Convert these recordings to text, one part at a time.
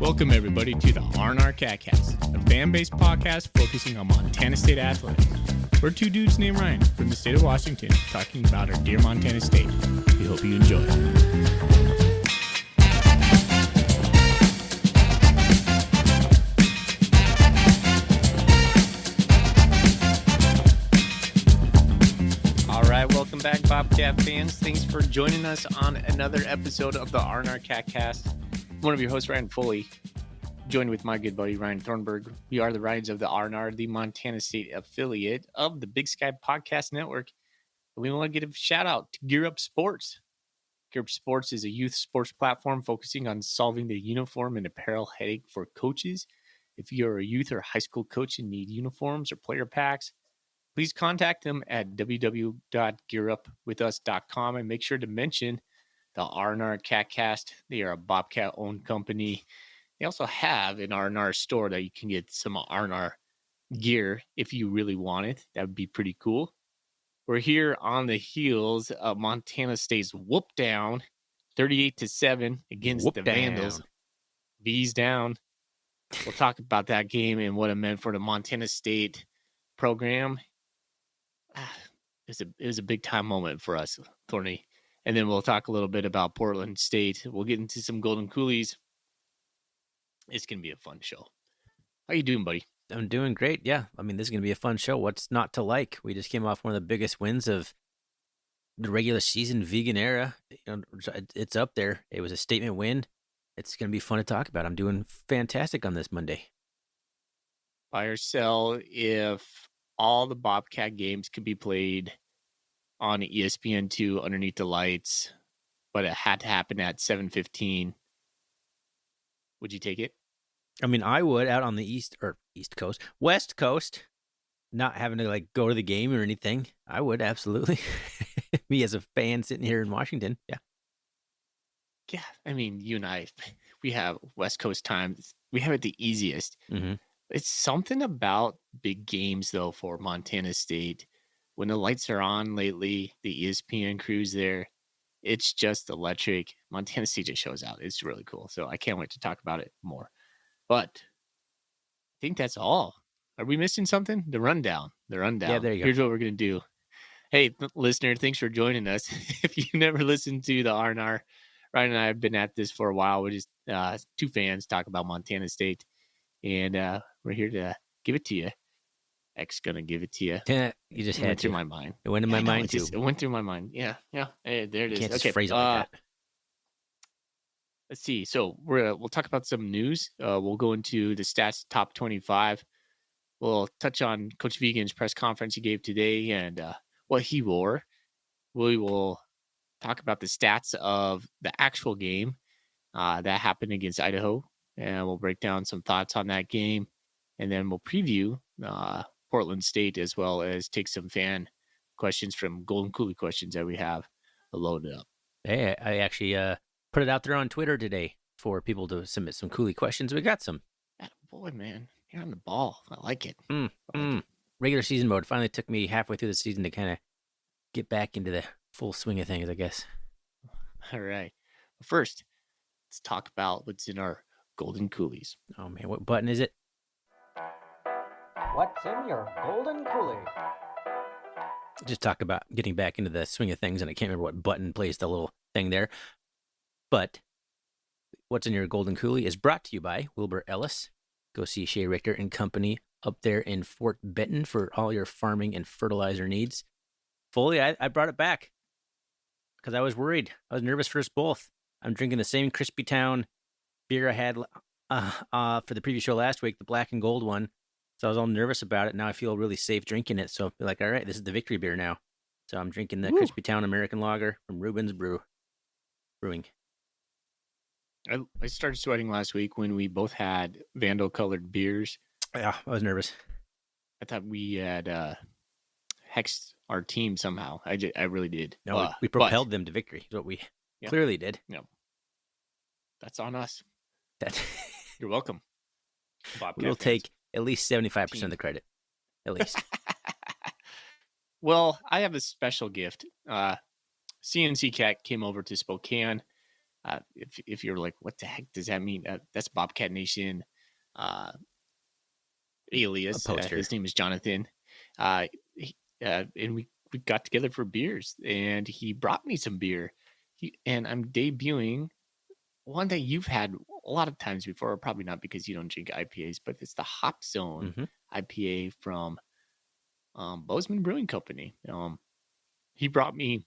Welcome, everybody, to the RnR CatCast, a fan-based podcast focusing on Montana State athletics. We're two dudes named Ryan from the state of Washington talking about our dear Montana State. We hope you enjoy. All right, welcome back, Bobcat fans. Thanks for joining us on another episode of the RnR CatCast. One of your hosts, Ryan Foley, joined with my good buddy, Ryan Thornburg. We are the Ryans of the RnR, the Montana State affiliate of the Big Sky Podcast Network. We want to give a shout out to Gear Up Sports. Gear Up Sports is a youth sports platform focusing on solving the uniform and apparel headache for coaches. If you're a youth or high school coach and need uniforms or player packs, please contact them at www.gearupwithus.com and make sure to mention the RnR CatCast. They are a Bobcat-owned company. They also have an RnR store that you can get some RnR gear if you really want it. That would be pretty cool. We're here on the heels of Montana State's whoop down, 38-7 against the Vandals. V's down. We'll talk about that game and what it meant for the Montana State program. It was a big time moment for us, Thorny. And then we'll talk a little bit about Portland State. We'll get into some Golden Coolies. It's going to be a fun show. How you doing, buddy? I'm doing great. Yeah. I mean, this is going to be a fun show. What's not to like? We just came off one of the biggest wins of the regular season vegan era. It's up there. It was a statement win. It's going to be fun to talk about. I'm doing fantastic on this Monday. Buy or sell if all the Bobcat games could be played on ESPN2 underneath the lights, but it had to happen at 7:15. Would you take it? I mean, I would out on the West Coast, not having to go to the game or anything. I would absolutely. Me as a fan sitting here in Washington. Yeah. Yeah. I mean, you and I, we have West Coast time. We have it the easiest. Mm-hmm. It's something about big games, though, for Montana State. When the lights are on lately, the ESPN crew's there. It's just electric. Montana State just shows out. It's really cool. So I can't wait to talk about it more. But I think that's all. Are we missing something? The rundown. Yeah, there you go. Here's what we're going to do. Hey, listener, thanks for joining us. If you never listened to the RnR, Ryan and I have been at this for a while. We're just two fans talk about Montana State. And we're here to give it to you. X gonna give it to you. Yeah, you just had went through my mind. It went in my mind too. It went through my mind. Yeah. Hey, there it is. You can't just phrase it like that. Let's see. So we'll talk about some news. We'll go into the stats top 25. We'll touch on Coach Vigen's press conference he gave today and what he wore. We will talk about the stats of the actual game that happened against Idaho, and we'll break down some thoughts on that game, and then we'll preview Portland State, as well as take some fan questions from Golden Coolie questions that we have loaded up. Hey, I actually put it out there on Twitter today for people to submit some Coolie questions. We got some. Boy, man, you're on the ball. I like it. Regular season mode finally took me halfway through the season to kind of get back into the full swing of things, I guess. All right. First, let's talk about what's in our Golden Coolies. Oh, man, what button is it? What's in your Golden Coolie? Just talk about getting back into the swing of things, and I can't remember what button plays the little thing there. But what's in your Golden Coolie is brought to you by Wilbur Ellis. Go see Shea Richter and Company up there in Fort Benton for all your farming and fertilizer needs. Foley, I brought it back because I was worried. I was nervous for us both. I'm drinking the same Crispy Town beer I had for the previous show last week, the black and gold one. So I was all nervous about it. Now I feel really safe drinking it. So I feel all right, this is the victory beer now. So I'm drinking the Crispy Town American Lager from Rubens Brewing. I started sweating last week when we both had Vandal-colored beers. Yeah, I was nervous. I thought we had hexed our team somehow. I really did. No, we propelled them to victory. Is what we clearly did. No, that's on us. That You're welcome. We'll take at least 75% of the credit. At least. Well, I have a special gift. CNC Cat came over to Spokane If you're like, what the heck does that mean? That's Bobcat Nation A alias. poster. His name is Jonathan. And we got together for beers, and he brought me some beer. And I'm debuting one that you've had a lot of times before, probably not because you don't drink IPAs, but it's the Hop Zone IPA from Bozeman Brewing Company. He brought me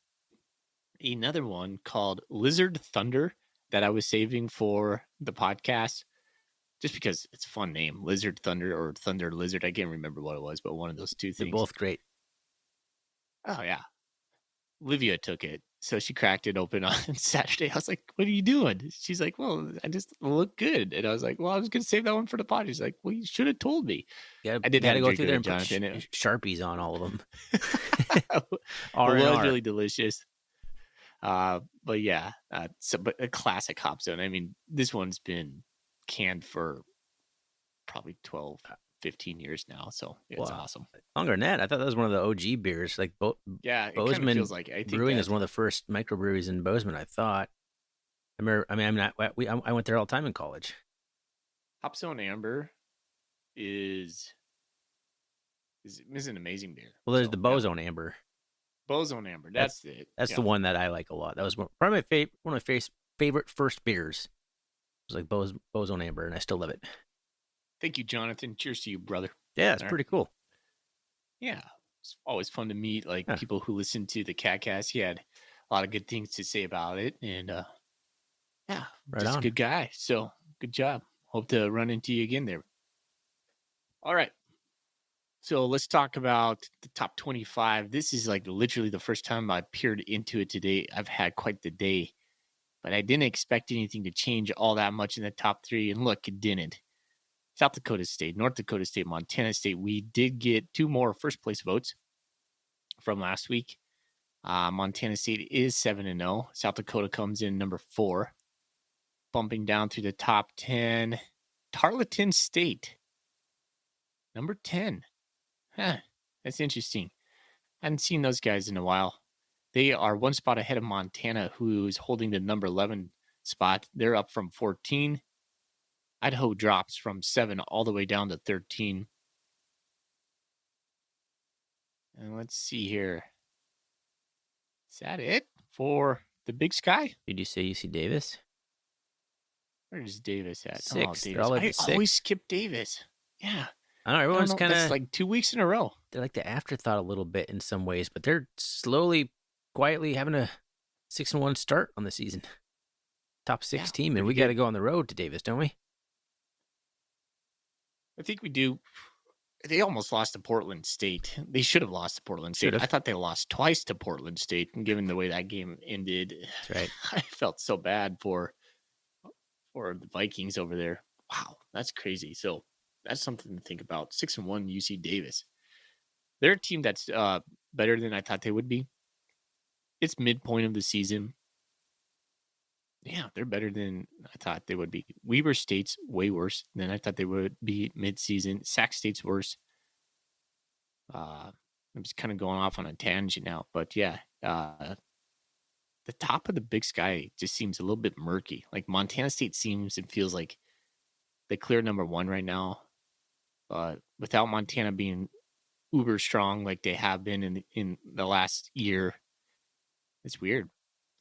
another one called Lizard Thunder that I was saving for the podcast just because it's a fun name, Lizard Thunder or Thunder Lizard. I can't remember what it was, but one of those two They're things. both great. Oh, yeah. Livia took it. So she cracked it open on Saturday. I was like, what are you doing? She's like, well, I just look good. And I was like, well, I was going to save that one for the pod. She's like, well, you should have told me. You I did got have to a go drink through of there it, and put Jonathan. Sharpies on all of them. It was RnR. really delicious. But yeah, but a classic Hop Zone. I mean, this one's been canned for probably 12, 15 years now. So it's awesome. Longer than that, I thought that was one of the OG beers. Like yeah, it kind of Bozeman feels like I think Brewing is one of the first microbreweries in Bozeman. I thought. I remember. I mean, I went there all the time in college. Hop Zone Amber is an amazing beer. Well, there's the Bozone Amber. Bozone Amber, that's it. That's the one that I like a lot. That was probably one of my favorite first beers. It was like Bozone Amber, and I still love it. Thank you, Jonathan. Cheers to you, brother. Yeah, it's pretty cool. Yeah, it's always fun to meet people who listen to the Catcast. He had a lot of good things to say about it, and yeah, just a good guy. So good job. Hope to run into you again there. All right. So let's talk about the top 25. This is like literally the first time I peered into it today. I've had quite the day, but I didn't expect anything to change all that much in the top 3. And look, it didn't. South Dakota State, North Dakota State, Montana State. We did get 2 more first place votes from last week. Montana State is 7-0. South Dakota comes in number 4. Bumping down through the top 10. Tarleton State, number 10. Huh, that's interesting. I hadn't seen those guys in a while. They are 1 spot ahead of Montana, who is holding the number 11 spot. They're up from 14. Idaho drops from 7 all the way down to 13. And let's see here. Is that it for the Big Sky? Did you say UC Davis? Where's Davis at? 6. Oh, Davis. I always skip Davis. Yeah. I don't know. Everyone's kind of like 2 weeks in a row. They're like the afterthought a little bit in some ways, but they're slowly, quietly having a 6-1 start on the season. Top 6 team, and we got to go on the road to Davis, don't we? I think we do. They almost lost to Portland State. They should have lost to Portland State. I thought they lost twice to Portland State, and given the way that game ended, that's right. I felt so bad for the Vikings over there. Wow, that's crazy. So that's something to think about. 6-1 UC Davis. They're a team that's better than I thought they would be. It's midpoint of the season. Yeah, they're better than I thought they would be. Weber State's way worse than I thought they would be mid-season. Sac State's worse. I'm just kind of going off on a tangent now, but yeah, the top of the Big Sky just seems a little bit murky. Like Montana State seems and feels like they clear number 1 right now, but without Montana being uber strong like they have been in the last year, it's weird.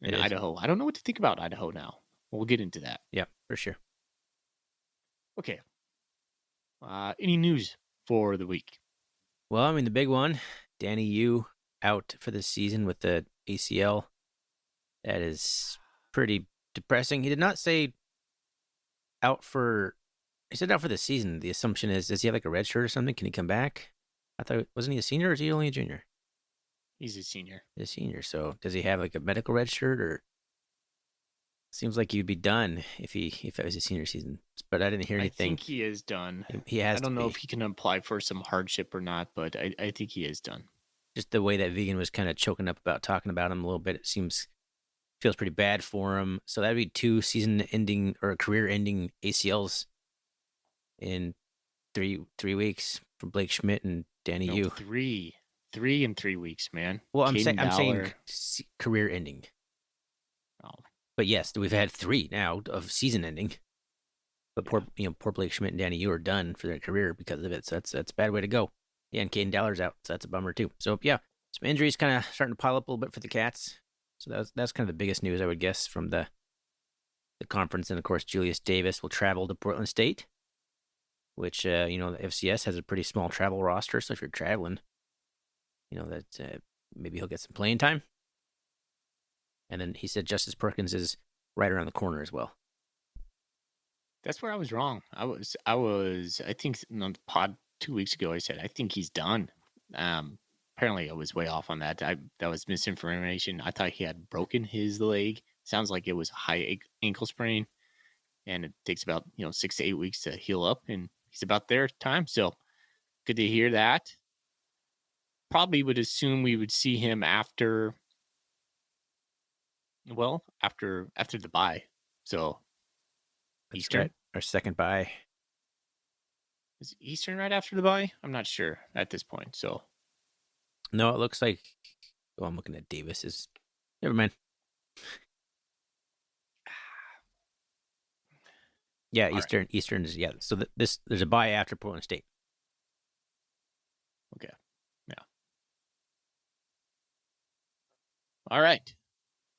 And Idaho, I don't know what to think about Idaho now. We'll get into that. Yeah, for sure. Okay. Any news for the week? Well, I mean, the big one, Danny Yu out for the season with the ACL. That is pretty depressing. He did not say out for. He said out for the season. The assumption is, does he have like a red shirt or something? Can he come back? I thought, wasn't he a senior or is he only a junior? He's a senior. He's a senior. So does he have like a medical red shirt or? Seems like he'd be done if it was a senior season. But I didn't hear anything. I think he is done. He has. I don't know if he can apply for some hardship or not, but I think he is done. Just the way that Vegan was kind of choking up about talking about him a little bit, it feels pretty bad for him. So that'd be 2 season-ending or career-ending ACLs in 3 weeks for Blake Schmidt and Danny Yu. 3 in 3 weeks, man. Well, I'm saying career-ending. Oh, But yes, we've had 3 now of season ending. But poor Blake Schmidt and Danny Yu are done for their career because of it. So that's a bad way to go. Yeah, and Caden Daller's out, so that's a bummer too. So yeah, some injuries kind of starting to pile up a little bit for the Cats. So that's kind of the biggest news, I would guess, from the conference. And of course, Julius Davis will travel to Portland State, which the FCS has a pretty small travel roster. So if you're traveling, that maybe he'll get some playing time. And then he said Justice Perkins is right around the corner as well. That's where I was wrong. I think on the pod 2 weeks ago, I said, I think he's done. Apparently I was way off on that. That was misinformation. I thought he had broken his leg. Sounds like it was a high ankle sprain, and it takes about 6 to 8 weeks to heal up, and he's about their time. So good to hear that. Probably would assume we would see him after the bye. So That's Eastern. right. Our second bye. Is Eastern right after the bye? I'm not sure at this point. So no, it looks like. Oh, I'm looking at Davis's. Never mind. Yeah, Eastern. Right. Eastern is So there's a bye after Portland State. Okay. Yeah. All right.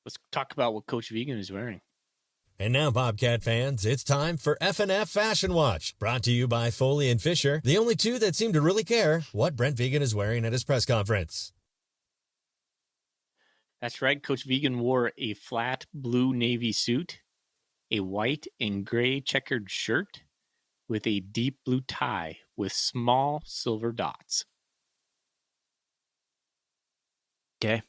Let's talk about what Coach Vegan is wearing. And now, Bobcat fans, it's time for F&F Fashion Watch, brought to you by Foley and Fisher, the only two that seem to really care what Brent Vegan is wearing at his press conference. That's right. Coach Vegan wore a flat blue navy suit, a white and gray checkered shirt with a deep blue tie with small silver dots. Okay.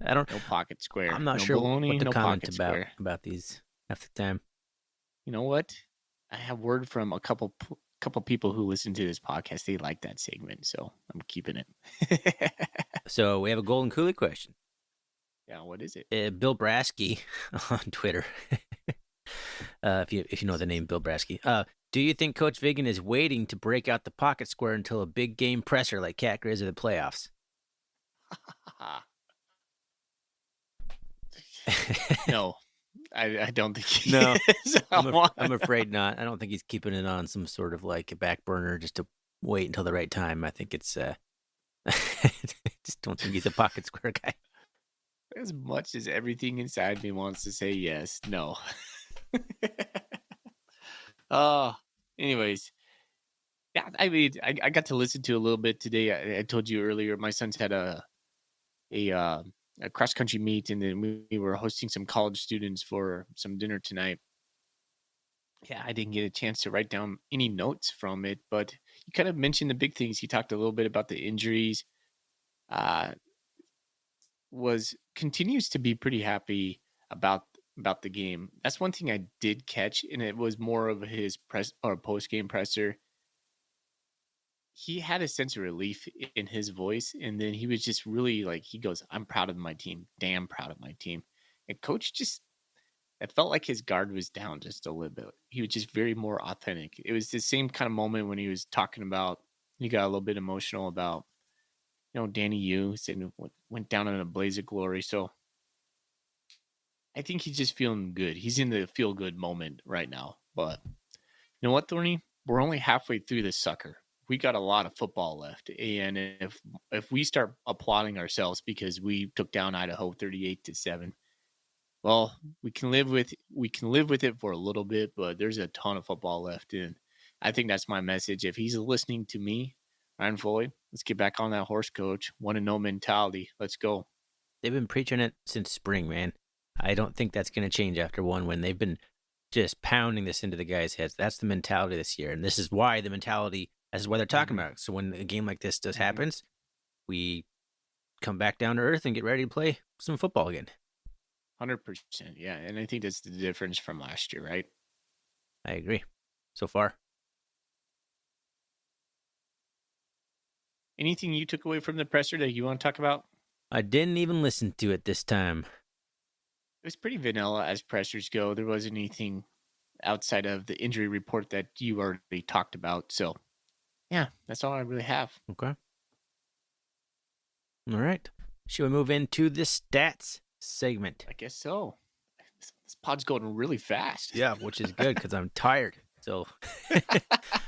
I don't. No pocket square. I'm not no sure baloney, what to no comment square. about these half the time. You know what? I have word from a couple people who listen to this podcast. They like that segment, so I'm keeping it. So we have a Golden Coolie question. Yeah, what is it? Bill Brasky on Twitter. If you know the name Bill Brasky. Do you think Coach Vigan is waiting to break out the pocket square until a big game presser like Cat Grizz or the playoffs? No, I don't think he no, is. I'm afraid not. I don't think he's keeping it on some sort of like a back burner just to wait until the right time. I think it's I just don't think he's a pocket square guy. As much as everything inside me wants to say yes, no. Anyways. Yeah, I mean, I got to listen to a little bit today. I told you earlier, my son's had a cross country meet, and then we were hosting some college students for some dinner tonight. Yeah, I didn't get a chance to write down any notes from it, but you kind of mentioned the big things. He talked a little bit about the injuries. Continues to be pretty happy about the game. That's one thing I did catch, and it was more of his press or post game presser. He had a sense of relief in his voice, and then he was just really like, he goes, I'm proud of my team, damn proud of my team. And coach just, it felt like his guard was down just a little bit. He was just very more authentic. It was the same kind of moment when he was talking about, he got a little bit emotional about, Danny Yu said went down in a blaze of glory. So I think he's just feeling good. He's in the feel good moment right now. But you know what, Thorny? We're only halfway through this sucker. We got a lot of football left, and if we start applauding ourselves because we took down Idaho 38-7, well, we can live with it for a little bit, but there's a ton of football left, and I think that's my message. If he's listening to me, Ryan Foley, let's get back on that horse, coach. 1-0 mentality. Let's go. They've been preaching it since spring, man. I don't think that's going to change after one win. They've been just pounding this into the guys' heads. That's the mentality this year, and this is why the mentality. This is what they're talking about. So when a game like this happens, we come back down to earth and get ready to play some football again. 100%, yeah. And I think that's the difference from last year, right? I agree. So far. Anything you took away from the presser that you want to talk about? I didn't even listen to it this time. It was pretty vanilla as pressers go. There wasn't anything outside of the injury report that you already talked about. So, yeah, that's all I really have. Okay. All right. Should we move into the stats segment. I guess so. This pod's going really fast. Yeah, which is good because I'm tired. So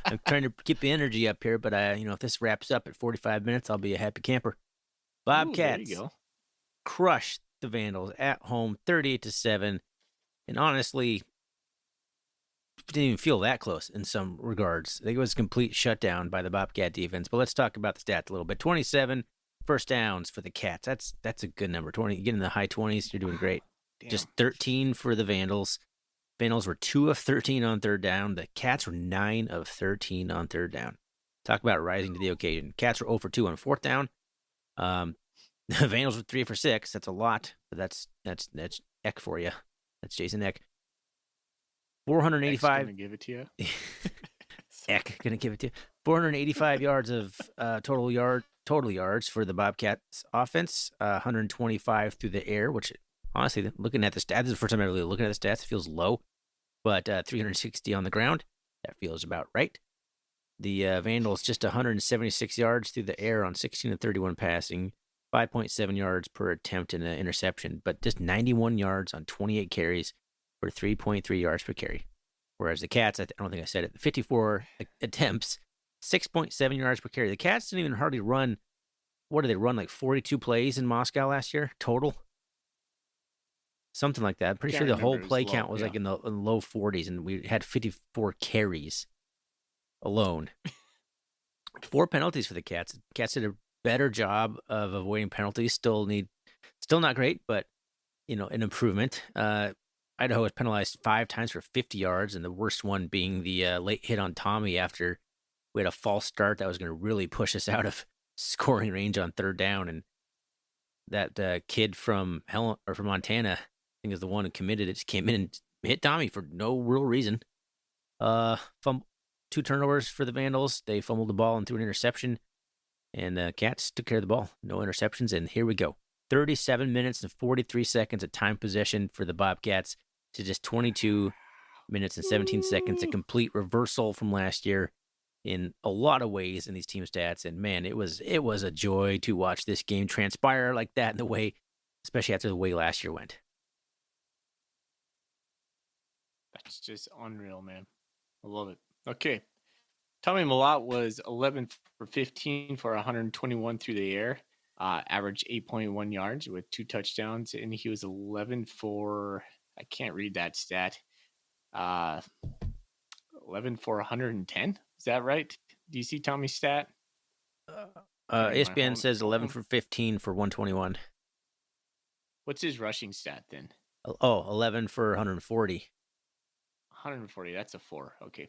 I'm trying to keep the energy up here. But if this wraps up at 45 minutes, I'll be a happy camper. Ooh, there Bobcats you go. crushed the Vandals at home, 38-7, and honestly, didn't even feel that close in some regards. I think it was a complete shutdown by the Bobcat defense. But let's talk about the stats a little bit. 27 first downs for the Cats. That's a good number. 20, you get in the high 20s, you're doing great. Damn. Just 13 for the Vandals. Vandals were 2 of 13 on third down. The Cats were 9 of 13 on third down. Talk about rising to the occasion. Cats were 0 for 2 on fourth down. The Vandals were 3 for 6. That's a lot, but that's Eck for you. That's Jason Eck. 485. Gonna give it to you. Eck gonna give it to you. 485 yards of total yards for the Bobcats offense. 125 through the air, which honestly, looking at the stats, this is the first time I'm really looking at the stats. It feels low, but 360 on the ground. That feels about right. The Vandals just 176 yards through the air on 16 of 31 passing, 5.7 yards per attempt in an interception, but just 91 yards on 28 carries for 3.3 yards per carry. Whereas the Cats, I don't think I said it, 54 attempts, 6.7 yards per carry. The Cats didn't even hardly run. What did they run, like 42 plays in Moscow last year total? Something like that. I'm pretty sure the whole play count was like in the low 40s, and we had 54 carries alone. 4 penalties for the Cats. Cats did a better job of avoiding penalties. Still not great, but an improvement. Idaho was penalized 5 times for 50 yards, and the worst one being the late hit on Tommy after we had a false start that was going to really push us out of scoring range on third down. And that kid from Montana, I think is the one who committed it, just came in and hit Tommy for no real reason. 2 turnovers for the Vandals. They fumbled the ball and threw an interception, and the Cats took care of the ball. No interceptions, and here we go. 37 minutes and 43 seconds of time possession for the Bobcats to just 22 minutes and 17 seconds. A complete reversal from last year in a lot of ways in these team stats. And man, it was a joy to watch this game transpire like that in the way, especially after the way last year went. That's just unreal, man. I love it. Okay. Tommy Malott was 11 for 15 for 121 through the air. Averaged 8.1 yards with 2 touchdowns, and he was 11 for, I can't read that stat, 11 for 110. Is that right? Do you see Tommy's stat? ESPN says 11 for 15 for 121. What's his rushing stat then? 11 for 140. 140, that's a 4. Okay.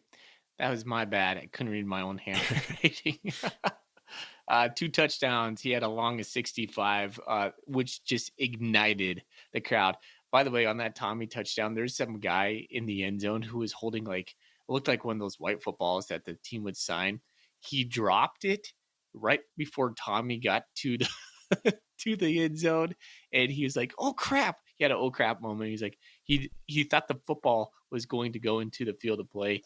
That was my bad. I couldn't read my own handwriting. 2 touchdowns. He had a long of 65, which just ignited the crowd. By the way, on that Tommy touchdown, there's some guy in the end zone who was holding it looked like one of those white footballs that the team would sign. He dropped it right before Tommy got to the to the end zone, and he was like, "Oh crap!" He had an "oh crap" moment. He's like, he thought the football was going to go into the field of play,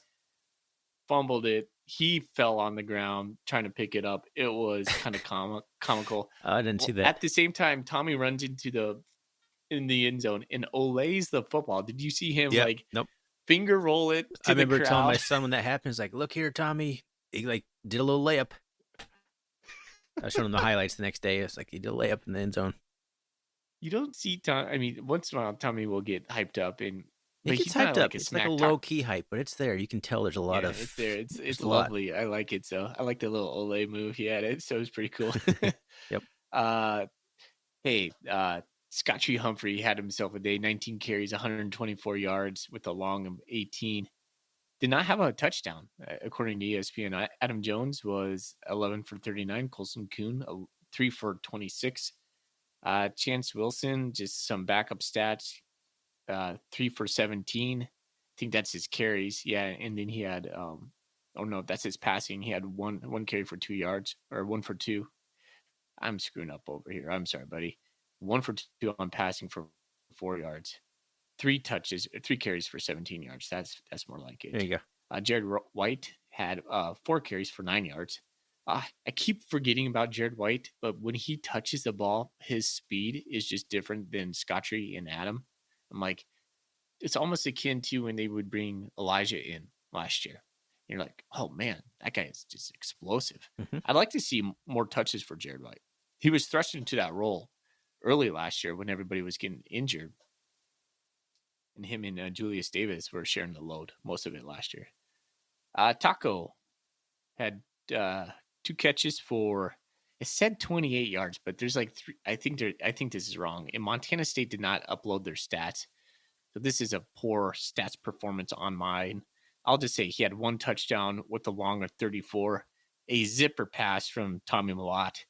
fumbled it. He fell on the ground trying to pick it up. It was kind of comical. I didn't see that. At the same time, Tommy runs in the end zone and olays the football. Did you see him Nope. finger roll it to I remember the crowd? telling my son when that happens, look here, Tommy. He did a little layup. I showed him the highlights the next day. It's like he did a layup in the end zone. You don't see Tommy. I mean, once in a while, Tommy will get hyped up, but he's hyped up. It's like a low key hype, but it's there. You can tell there's a lot of. It's there. It's lovely. I like it. So I like the little Olay move he had. So it was pretty cool. Yep. Hey, Scott Tree Humphrey had himself a day. 19 carries, 124 yards with a long of 18. Did not have a touchdown, according to ESPN. Adam Jones was 11 for 39. Colson Kuhn, 3 for 26. Chance Wilson, just some backup stats. 3 for 17. I think that's his carries. Yeah, and then he had that's his passing. He had one carry for 2 yards, or 1 for 2. I'm screwing up over here. I'm sorry, buddy. 1 for 2 on passing for 4 yards. 3 carries for 17 yards. That's more like it. There you go. Jared White had 4 carries for 9 yards. I keep forgetting about Jared White, but when he touches the ball, his speed is just different than Scottree and Adam. I'm like, it's almost akin to when they would bring Elijah in last year. You're like, oh man, that guy is just explosive. Mhm. I'd like to see more touches for Jared White. He was thrust into that role early last year when everybody was getting injured, and him and Julius Davis were sharing the load most of it last year. Taco had 2 catches for, it said 28 yards, but there's like 3. I think this is wrong. And Montana State did not upload their stats, so this is a poor stats performance on mine. I'll just say he had 1 touchdown with a long of 34, a zipper pass from Tommy Malott,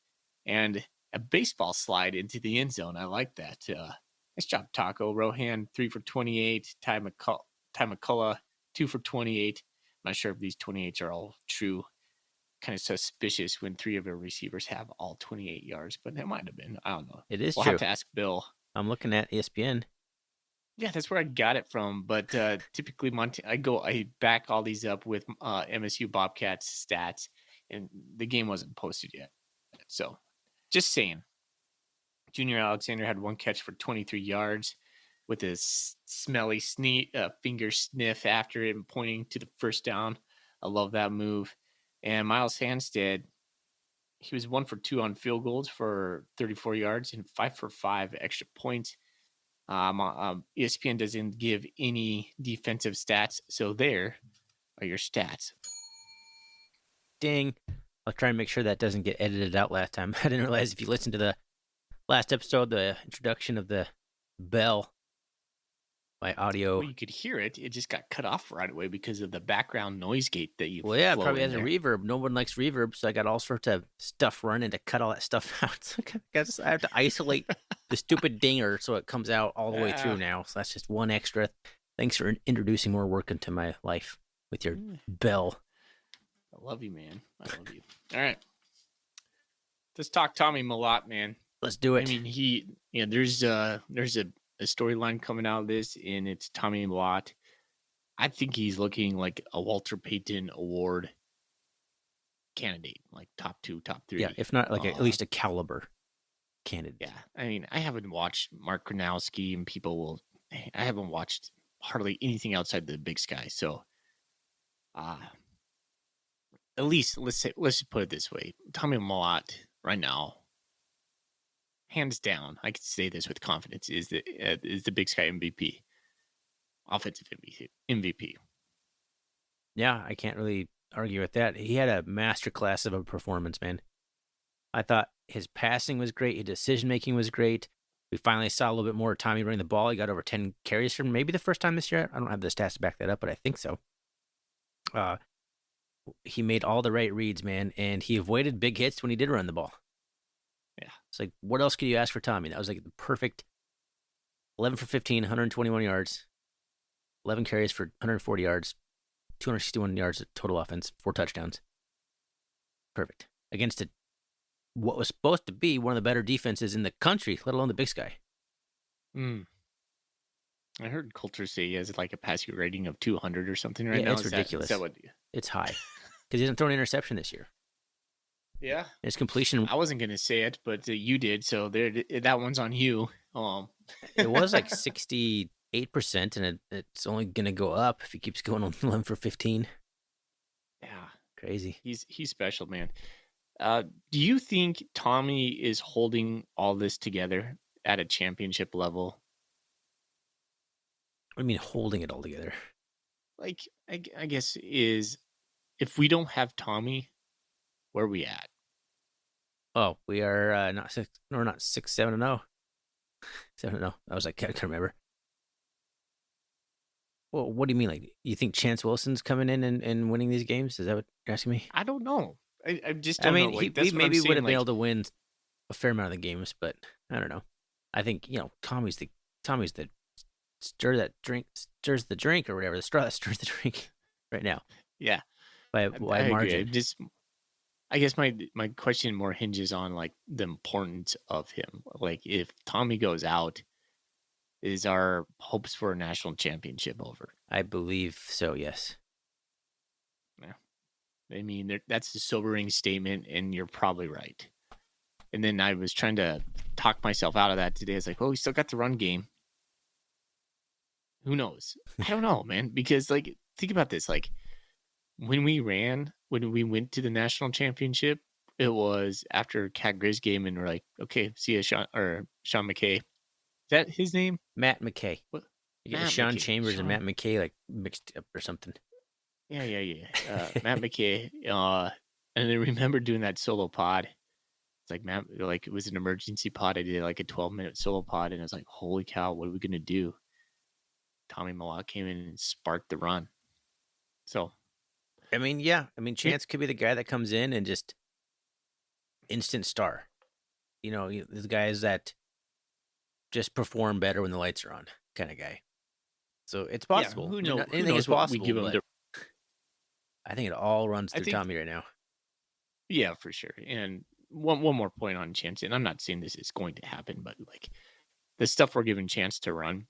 and a baseball slide into the end zone. I like that. Nice job, Taco. Rohan, 3 for 28. Ty McCullough, 2 for 28. I'm not sure if these 28s are all true. Kind of suspicious when 3 of our receivers have all 28 yards, but it might have been. I don't know. It is We'll true. have to ask Bill. I'm looking at ESPN. Yeah, that's where I got it from. But typically, I back all these up with MSU Bobcats stats, and the game wasn't posted yet. So, just saying. Junior Alexander had 1 catch for 23 yards with a smelly finger sniff after it and pointing to the first down. I love that move. And Miles Handstead, he was 1 for 2 on field goals for 34 yards and 5 for 5 extra points. ESPN doesn't give any defensive stats, so there are your stats. Ding. I'll try and make sure that doesn't get edited out last time. I didn't realize if you listened to the last episode, the introduction of the bell by audio. Well, you could hear it. It just got cut off right away because of the background noise gate that you. Well, yeah, it probably in has a there. reverb. No one likes reverb, so I got all sorts of stuff running to cut all that stuff out. So I have to isolate the stupid dinger so it comes out all the way through now. So that's just one extra. Thanks for introducing more work into my life with your bell. I love you, man. I love you. All right. Let's talk Tommy Malott, man. Let's do it. I mean, there's a storyline coming out of this, and it's Tommy Malott. I think he's looking like a Walter Payton Award candidate, like top 2, top 3. Yeah, if not like at least a caliber candidate. Yeah, I mean, I haven't watched Mark Gronowski, and I haven't watched hardly anything outside the Big Sky. So, at least let's just put it this way: Tommy Malott right now, hands down, I can say this with confidence, is the Big Sky MVP, offensive MVP. Yeah, I can't really argue with that. He had a masterclass of a performance, man. I thought his passing was great. His decision-making was great. We finally saw a little bit more of Tommy running the ball. He got over 10 carries for maybe the first time this year. I don't have the stats to back that up, but I think so. He made all the right reads, man, and he avoided big hits when he did run the ball. Yeah. It's like, what else could you ask for Tommy? That was like the perfect 11 for 15, 121 yards, 11 carries for 140 yards, 261 yards of total offense, 4 touchdowns. Perfect. Against what was supposed to be one of the better defenses in the country, let alone the Big Sky. I heard Coulter say he has like a passing rating of 200 or something right now. It's ridiculous. It's high because he hasn't thrown an interception this year. Yeah, his completion. I wasn't gonna say it, but you did, so that one's on you. It was like 68%, and it's only gonna go up if he keeps going on 11 for 15. Yeah, crazy. He's special, man. Do you think Tommy is holding all this together at a championship level? What do you mean holding it all together? Like, I guess is if we don't have Tommy, where are we at? Oh, we are not 6. No, we're not 6-7-0. 7-0. I was like, I can't remember. Well, what do you mean? Like, you think Chance Wilson's coming in and winning these games? Is that what you're asking me? I don't know. I just don't know. Like, he maybe would have been able to win a fair amount of the games, but I don't know. I think Tommy's the stirs the drink or whatever, the straw that stirs the drink right now. Yeah, by wide margin. I guess my question more hinges on like the importance of him. Like, if Tommy goes out, is our hopes for a national championship over? I believe so. Yes. I mean, that's a sobering statement, and you're probably right. And then I was trying to talk myself out of that today. I was like, well, we still got the run game. Who knows? I don't know, man. Because like, think about this. Like, when we went to the national championship, it was after Cat Grizz game, and we're like, okay, see you, Sean McKay. Is that his name? Matt McKay. What? You get Matt Sean McKay. Chambers and Matt McKay like mixed up or something. Yeah. Matt McKay. And I remember doing that solo pod. It's like Matt, like it was an emergency pod. I did like a 12-minute solo pod, and I was like, holy cow, what are we gonna do? Tommy Malott came in and sparked the run. So, I mean, yeah. I mean, Chance could be the guy that comes in and just instant star. You know, the guys that just perform better when the lights are on, kind of guy. So it's possible. Who I mean, knows? anything is possible. We give him. I think it all runs through Tommy right now. Yeah, for sure. And one more point on Chance, and I'm not saying this is going to happen, but like the stuff we're giving Chance to run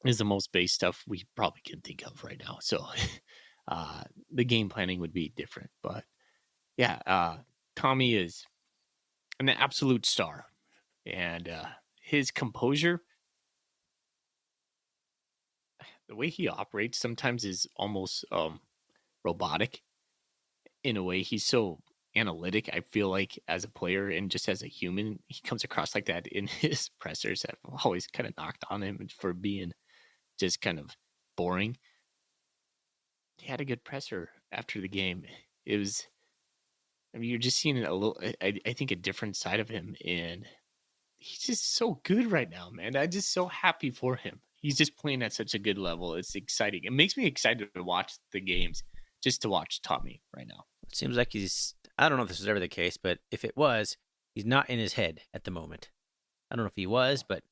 is the most base stuff we probably can think of right now. So the game planning would be different. But yeah, Tommy is an absolute star. And his composure, the way he operates sometimes is almost robotic in a way. He's so analytic, I feel like, as a player and just as a human. He comes across like that in his pressers. I've always kind of knocked on him for being just kind of boring. He had a good presser after the game. It was, I mean, you're just seeing a little, I think, a different side of him. And he's just so good right now, man. I'm just so happy for him. He's just playing at such a good level. It's exciting. It makes me excited to watch the games, just to watch Tommy right now. It seems like I don't know if this was ever the case, but if it was, he's not in his head at the moment. I don't know if he was, but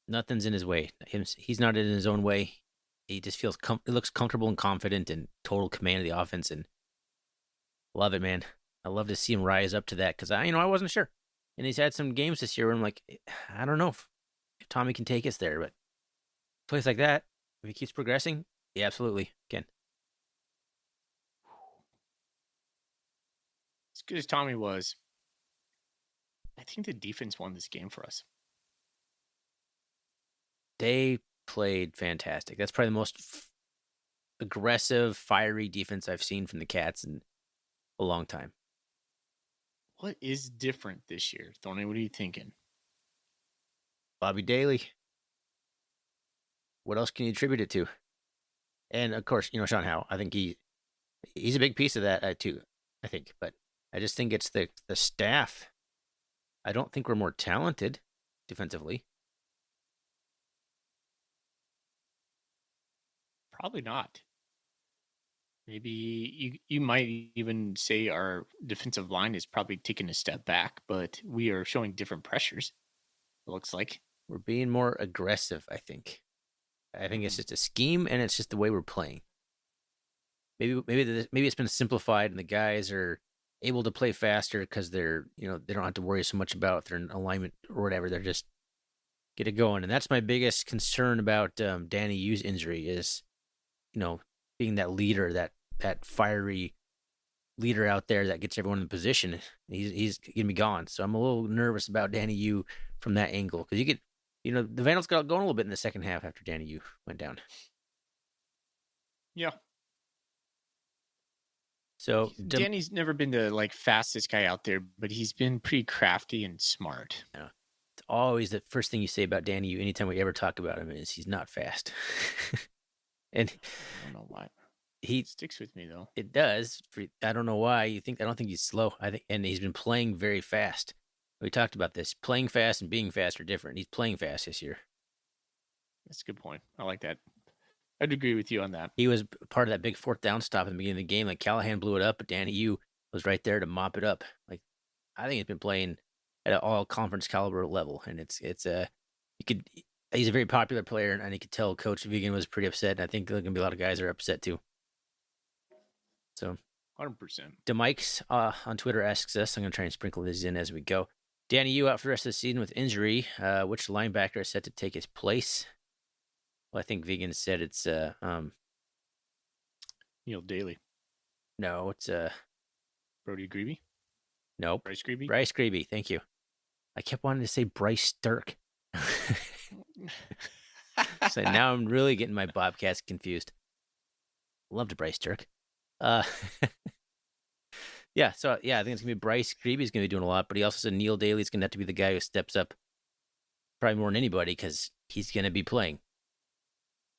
nothing's in his way. He's not in his own way. He just feels, he looks comfortable and confident and total command of the offense, and love it, man. I love to see him rise up to that because I wasn't sure. And he's had some games this year where I'm like, I don't know if Tommy can take us there, but a place like that, if he keeps progressing, yeah, absolutely can. As good as Tommy was, I think the defense won this game for us. They played fantastic. That's probably the most aggressive, fiery defense I've seen from the Cats in a long time. What is different this year, Thorny? What are you thinking? Bobby Daly. What else can you attribute it to? And of course, Sean Howe. I think he's a big piece of that too. I think, but I just think it's the staff. I don't think we're more talented defensively. Probably not. Maybe you might even say our defensive line is probably taking a step back, but we are showing different pressures. It looks like we're being more aggressive. I think it's just a scheme, and it's just the way we're playing. Maybe it's been simplified, and the guys are able to play faster because they're they don't have to worry so much about their alignment or whatever. They're just get it going, and that's my biggest concern about Danny Yu's injury is, being that leader, that fiery leader out there that gets everyone in position. He's gonna be gone, so I'm a little nervous about Danny Yu from that angle because you get, the Vandals got going a little bit in the second half after Danny Yu went down. Yeah. So Danny's never been the fastest guy out there, but he's been pretty crafty and smart. Yeah. It's always the first thing you say about Danny Yu anytime we ever talk about him is he's not fast. And I don't know why. He sticks with me though. It does. I don't know why I don't think he's slow. And he's been playing very fast. We talked about this. Playing fast and being fast are different. He's playing fast this year. That's a good point. I like that. I'd agree with you on that. He was part of that big fourth down stop at the beginning of the game. Like Callahan blew it up, but Danny Yu was right there to mop it up. Like, I think he's been playing at an all conference caliber level, and he's a very popular player, and you could tell Coach Vigan was pretty upset. And I think there's gonna be a lot of guys that are upset too. So, 100%. DeMike's on Twitter asks us. I'm gonna try and sprinkle these in as we go. Danny Yu out for the rest of the season with injury. Which linebacker is set to take his place? Well, I think Vigan said it's Neil Daly. No, it's Brody Greeby? nope. Bryce Greeby? Bryce Greeby. Thank you. I kept wanting to say Bryce Stirk. So now I'm really getting my Bobcats confused. Loved Bryce Stirk. Uh, yeah. So yeah, I think it's gonna be Bryce Greeby's gonna be doing a lot, but he also said Neil Daly's gonna have to be the guy who steps up, probably more than anybody, because he's gonna be playing.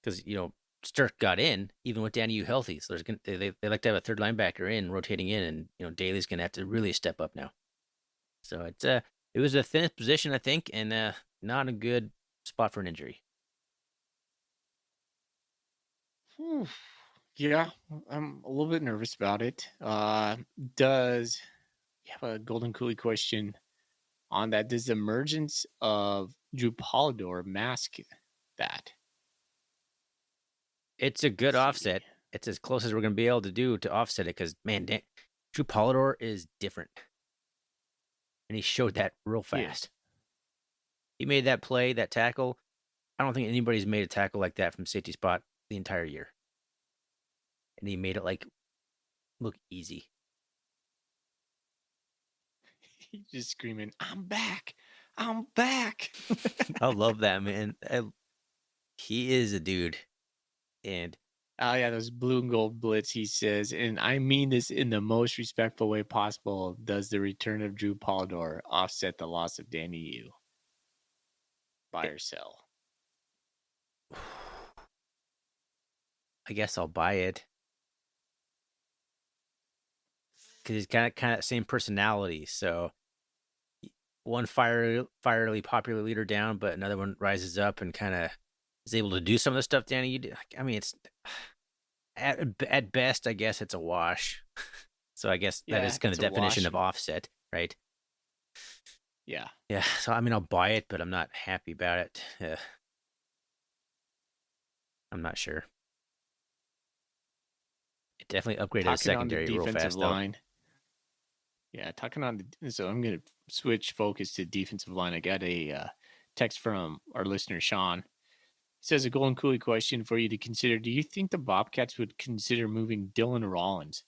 Because Stirk got in even with Danny U healthy, so they like to have a third linebacker in rotating in, and Daly's gonna have to really step up now. So it was a thin position, I think, and not a good spot for an injury. Yeah, I'm a little bit nervous about it. Does you have a Golden Coolie question on that? Does the emergence of Drew Polidor mask that? It's a good Let's offset. see. It's as close as we're gonna be able to do to offset it, because man, Drew Polidor is different, and he showed that real He fast. is. He made that play, that tackle. I don't think anybody's made a tackle like that from safety spot the entire year, and he made it look easy. He's just screaming, "I'm back! I'm back!" I love that, man. He is a dude, and Oh yeah, those blue and gold blitz. He says, and I mean this in the most respectful way possible. Does the return of Drew Polidor offset the loss of Danny Yu? Buy or sell? I guess I'll buy it, because he's kind of same personality. So one fierily popular leader down, but another one rises up and kind of is able to do some of the stuff Danny you did. I mean, it's at best, I guess it's a wash. So I guess that Yeah, is kind of it's the a definition wash. of offset, right? Yeah. Yeah. So I mean, I'll buy it, but I'm not happy about it. I'm not sure. It definitely upgraded a Talking on the secondary real defensive fast, though. line. Yeah, talking on the. So I'm going to switch focus to defensive line. I got a text from our listener, Sean. He says a Golden Coolie question for you to consider. Do you think the Bobcats would consider moving Dylan Rollins,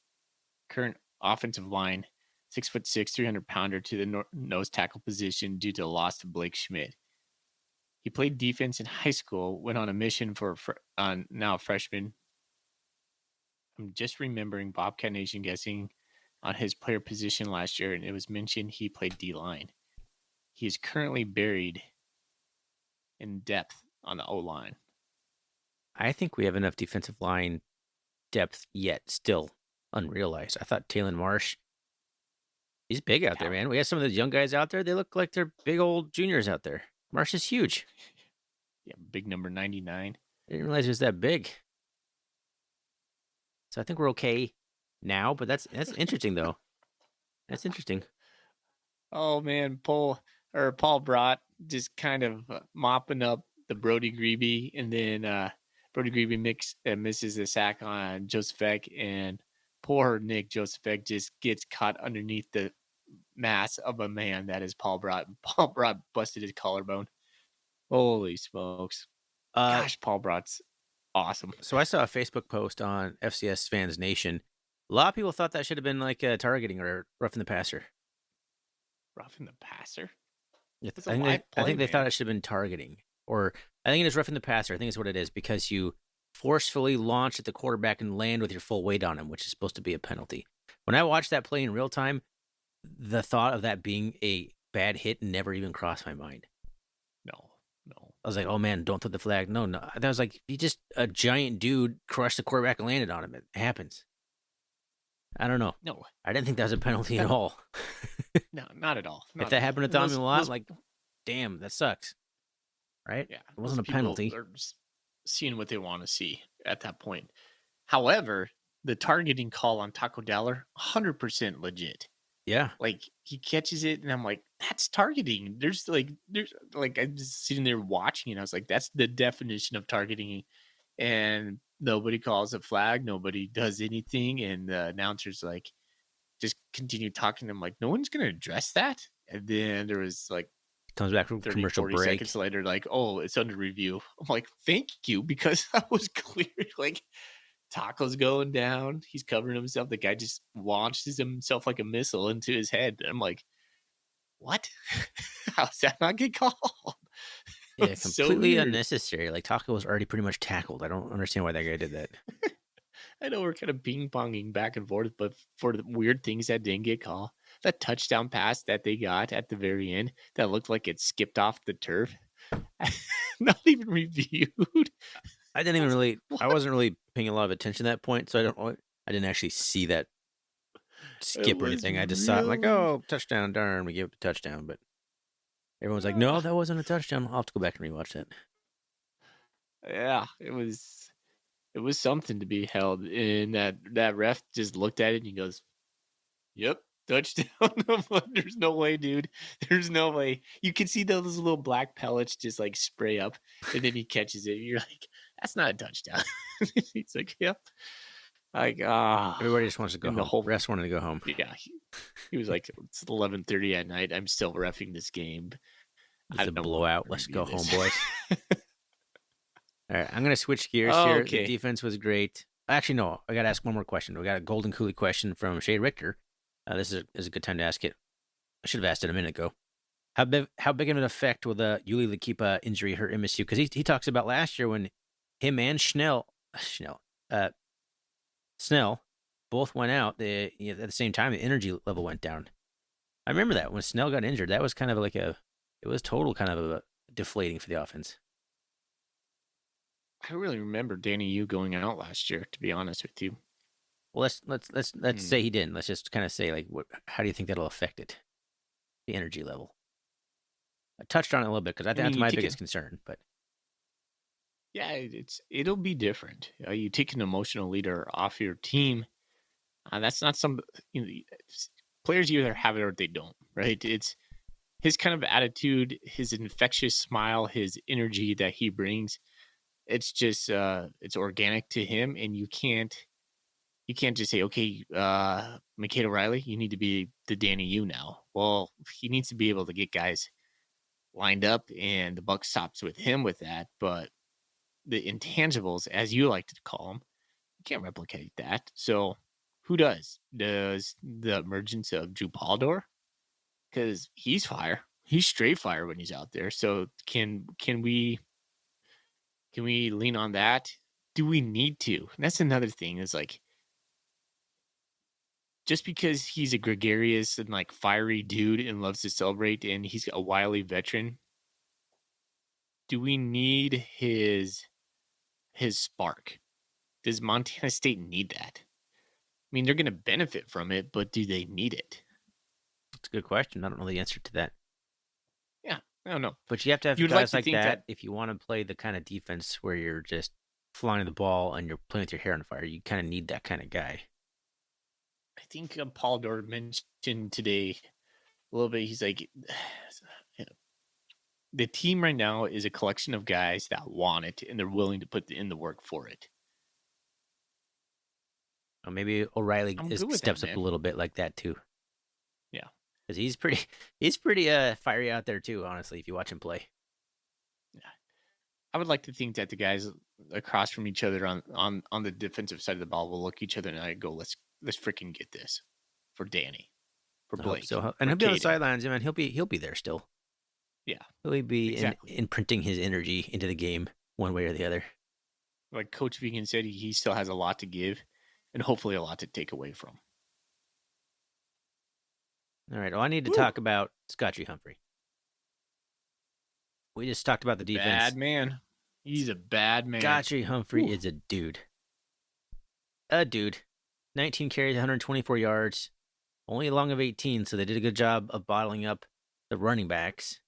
current offensive line, 6'6", 300-pounder, to the nose tackle position due to the loss to Blake Schmidt? He played defense in high school, went on a mission for now a freshman. I'm just remembering Bobcat Nation guessing on his player position last year, and it was mentioned he played D-line. He is currently buried in depth on the O-line. I think we have enough defensive line depth yet, still unrealized. I thought Taylon Marsh, he's big out there, man. We have some of those young guys out there. They look like they're big old juniors out there. Marsh is huge. Yeah, big number 99. I didn't realize he was that big. So I think we're okay now, but that's interesting, though. That's interesting. Oh man, Paul Brott just kind of mopping up the Brody Greeby, and then Brody Greeby misses a sack on Joseph Eck, and poor Nick Joseph Eck just gets caught underneath the mass of a man that is Paul Brott. Paul Brott busted his collarbone. Holy smokes! Gosh, Paul Brott's awesome. So I saw a Facebook post on FCS Fans Nation. A lot of people thought that should have been like targeting or roughing the passer. Roughing the passer. It's I a think live play, I think they man. thought it should have been targeting, or I think it is roughing the passer. I think it's what it is, because you forcefully launch at the quarterback and land with your full weight on him, which is supposed to be a penalty. When I watched that play in real time, the thought of that being a bad hit never even crossed my mind. No. I was like, oh man, don't throw the flag. No. That was like, a giant dude crushed the quarterback and landed on him. It happens. I don't know. No. I didn't think that was a penalty at all. No, not at all. If that happened to Tommy Watt, like, damn, that sucks. Right? Yeah, It wasn't a penalty. Are seeing what they want to see at that point. However, the targeting call on Taco Dowler, 100% legit. Yeah. Like, he catches it, and I'm like, that's targeting. There's I'm just sitting there watching, and I was like, that's the definition of targeting. And nobody calls a flag, nobody does anything, and the announcer's like, just continue talking to him, like, no one's going to address that. And then there was like, Comes back from 30, commercial 40 break. seconds later, like, oh, it's under review. I'm like, thank you, because I was clear. Like, Taco's going down. He's covering himself. The guy just launches himself like a missile into his head. I'm like, what? How's that not get called? Yeah, It's so completely weird. unnecessary. Like Taco was already pretty much tackled. I don't understand why that guy did that. I know we're kind of ping-ponging back and forth, but for the weird things that didn't get called, that touchdown pass that they got at the very end that looked like it skipped off the turf, not even reviewed. I didn't even really. What? I wasn't really paying a lot of attention at that point, so I didn't actually see that It skip or was anything. I just saw it. I'm like, really, oh, touchdown! Darn, we gave it the touchdown. But everyone's like, no, that wasn't a touchdown. I'll have to go back and rewatch that. yeah, it was something to be held. And that ref just looked at it and he goes, "Yep, touchdown." I'm like, there's no way, dude. There's no way. You can see those little black pellets just like spray up, and then he catches it. You're like, that's not a touchdown. He's like, yep. Like, Everybody just wants to go and the home. whole Refs wanted to go home. yeah, he was like, it's 11:30 at night. I'm still reffing this game. It's a don't blowout. wanna Let's review go home, this. boys. All right, I'm gonna switch gears Oh, here. okay. The defense was great. Actually, no, I gotta ask one more question. We got a Golden Coolie question from Shay Richter. This is a good time to ask it. I should have asked it a minute ago. How big of an effect will the Yuli Lakipa injury hurt MSU? Because he talks about last year when him and Snell both went out. At the same time, the energy level went down. I remember that when Snell got injured, that was kind of like it was total kind of a deflating for the offense. I don't really remember Danny Yu going out last year, to be honest with you. Well, let's say he didn't. Let's just kind of say like, how do you think that'll affect it, the energy level? I touched on it a little bit because I think that's my biggest concern. But yeah, it'll be different. You take an emotional leader off your team. That's not some players either have it or they don't, right? It's his kind of attitude, his infectious smile, his energy that he brings. It's just it's organic to him, and you can't just say, okay, McKade O'Reilly, you need to be the Danny Yu now. Well, he needs to be able to get guys lined up, and the buck stops with him with that. But the intangibles, as you like to call them, you can't replicate that. So who does? Does the emergence of Drew Paldor? Because he's fire. He's straight fire when he's out there. So can we lean on that? Do we need to? And that's another thing is like, just because he's a gregarious and like fiery dude and loves to celebrate and he's a wily veteran, do we need his spark? Does Montana State need that? I mean, they're going to benefit from it, but do they need it? that's a good question. I don't know the answer to that. Yeah, I don't know. But you have to have You'd guys like to think that if you want to play the kind of defense where you're just flying the ball and you're playing with your hair on fire. You kind of need that kind of guy. I think Paul Dort mentioned today a little bit. He's like, the team right now is a collection of guys that want it and they're willing to put in the work for it. Well, maybe O'Reilly steps up a little bit like that too. Yeah, because he's pretty fiery out there too. Honestly, if you watch him play. Yeah, I would like to think that the guys across from each other on the defensive side of the ball will look each other in the eye and go, let's freaking get this for Danny, for Blake. So, and he'll be on the sidelines, man. He'll be there still. Yeah, he'll be imprinting his energy into the game one way or the other. Like Coach Vegan said, he still has a lot to give, and hopefully a lot to take away from. All right. Well, I need to talk about Scotchy Humphrey. We just talked about the defense. Bad man. He's a bad man. Scotchy Humphrey is a dude. 19 carries, 124 yards. Only a long of 18, so they did a good job of bottling up the running backs.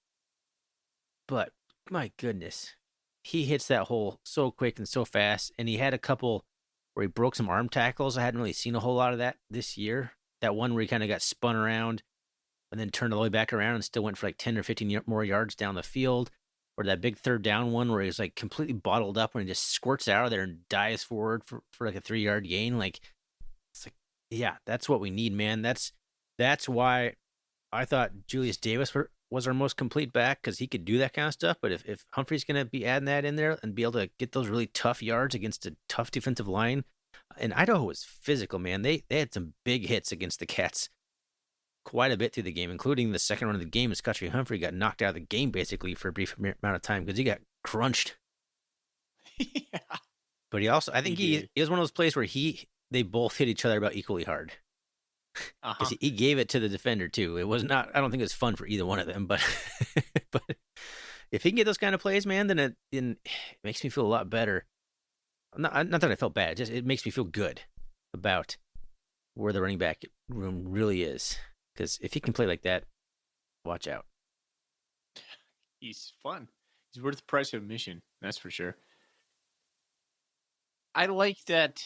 But, my goodness, he hits that hole so quick and so fast. And he had a couple where he broke some arm tackles. I hadn't really seen a whole lot of that this year. That one where he kind of got spun around and then turned all the way back around and still went for like 10 or 15 more yards down the field. Or that big third down one where he's like completely bottled up when he just squirts out of there and dives forward for like a 3-yard gain. Like, it's like, yeah, that's what we need, man. That's why I thought Julius Davis was our most complete back, because he could do that kind of stuff. But if Humphrey's going to be adding that in there and be able to get those really tough yards against a tough defensive line, And Idaho was physical, man. They had some big hits against the Cats quite a bit through the game, including the second run of the game as Scotty Humphrey got knocked out of the game basically for a brief amount of time because he got crunched. Yeah, But he also, I he think did. he was one of those plays where they both hit each other about equally hard because Uh-huh. he gave it to the defender too. It was not, I don't think it was fun for either one of them, but but if he can get those kind of plays, man, then it makes me feel a lot better. Not that I felt bad, just it makes me feel good about where the running back room really is. Because if he can play like that, watch out. He's fun. He's worth the price of admission. That's for sure. I like that.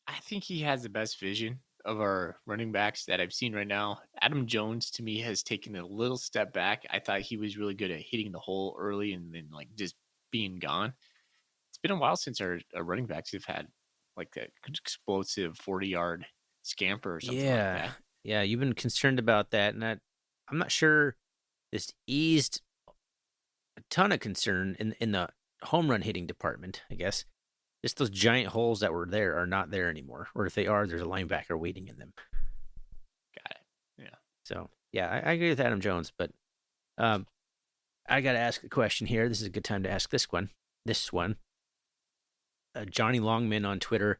I think he has the best vision of our running backs that I've seen right now. Adam Jones to me has taken a little step back. I thought he was really good at hitting the hole early and then like just being gone. It's been a while since our running backs have had like that explosive 40-yard scamper or something like Yeah, that. yeah, you've been concerned about that, and I'm not sure this eased a ton of concern in the home run hitting department. I guess just those giant holes that were there are not there anymore, or if they are, there's a linebacker waiting in them. Got it. Yeah. So yeah, I agree with Adam Jones, but um, I got to ask a question here. This is a good time to ask this one. This one, Johnny Longman on Twitter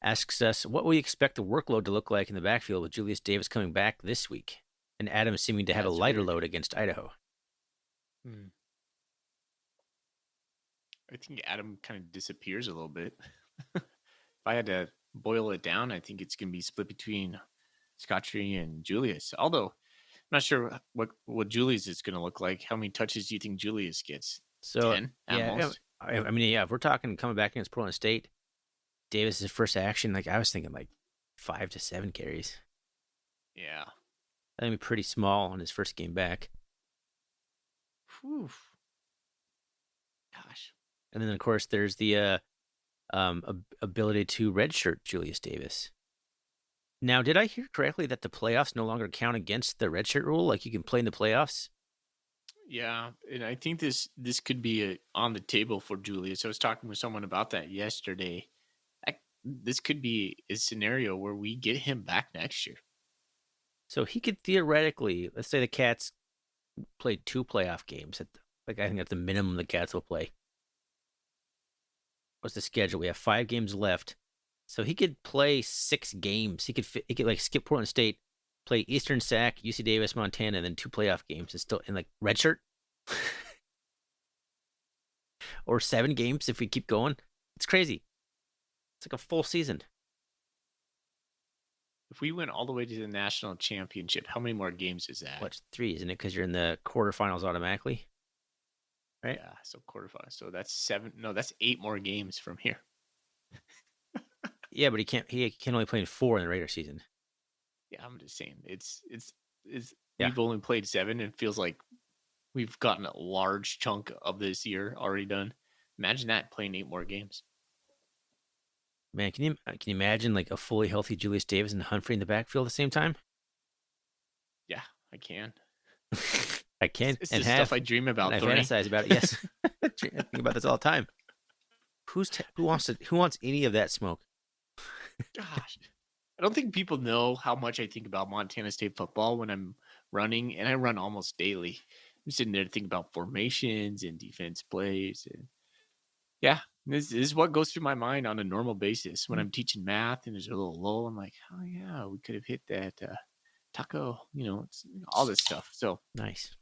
asks us, what will you expect the workload to look like in the backfield with Julius Davis coming back this week and Adams seeming to have a That's lighter weird. load against Idaho? I think Adam kind of disappears a little bit. If I had to boil it down, I think it's going to be split between Scotty and Julius. Although I'm not sure what Julius is going to look like. How many touches do you think Julius gets? So 10 at yeah, most. I mean, yeah, if we're talking coming back against Portland State, Davis's first action, like I was thinking like 5 to 7 carries. Yeah. I think pretty small on his first game back. Whew. Gosh. And then of course there's the ability to redshirt Julius Davis. Now, did I hear correctly that the playoffs no longer count against the redshirt rule? Like you can play in the playoffs? Yeah, and I think this could be on the table for Julius. I was talking with someone about that yesterday. This could be a scenario where we get him back next year. So he could theoretically, let's say the Cats played 2 playoff games. I think that's the minimum the Cats will play. What's the schedule? We have 5 games left. So he could play 6 games. He could like skip Portland State, play Eastern Sac, UC Davis, Montana, and then 2 playoff games and still in like redshirt. Or 7 games if we keep going. It's crazy. It's like a full season. If we went all the way to the national championship, how many more games is that? What's 3, isn't it? Because you're in the quarterfinals automatically. Right? Yeah, so quarterfinals. So that's 7. No, that's 8 more games from here. Yeah, but he can only play in 4 in the regular season. Yeah, I'm just saying it's Yeah. we've only played 7 and it feels like we've gotten a large chunk of this year already done. Imagine that playing 8 more games. Man, can you imagine like a fully healthy Julius Davis and Humphrey in the backfield at the same time? Yeah, I can. I can It's and the have. stuff I dream about. And I Thorny. fantasize about it. Yes, I think about this all the time. Who wants any of that smoke? Gosh, I don't think people know how much I think about Montana State football when I'm running, and I run almost daily. I'm sitting there thinking about formations and defense plays, and yeah, this is what goes through my mind on a normal basis when I'm teaching math and there's a little lull. I'm like, oh yeah, we could have hit that taco, it's all this stuff. So Nice,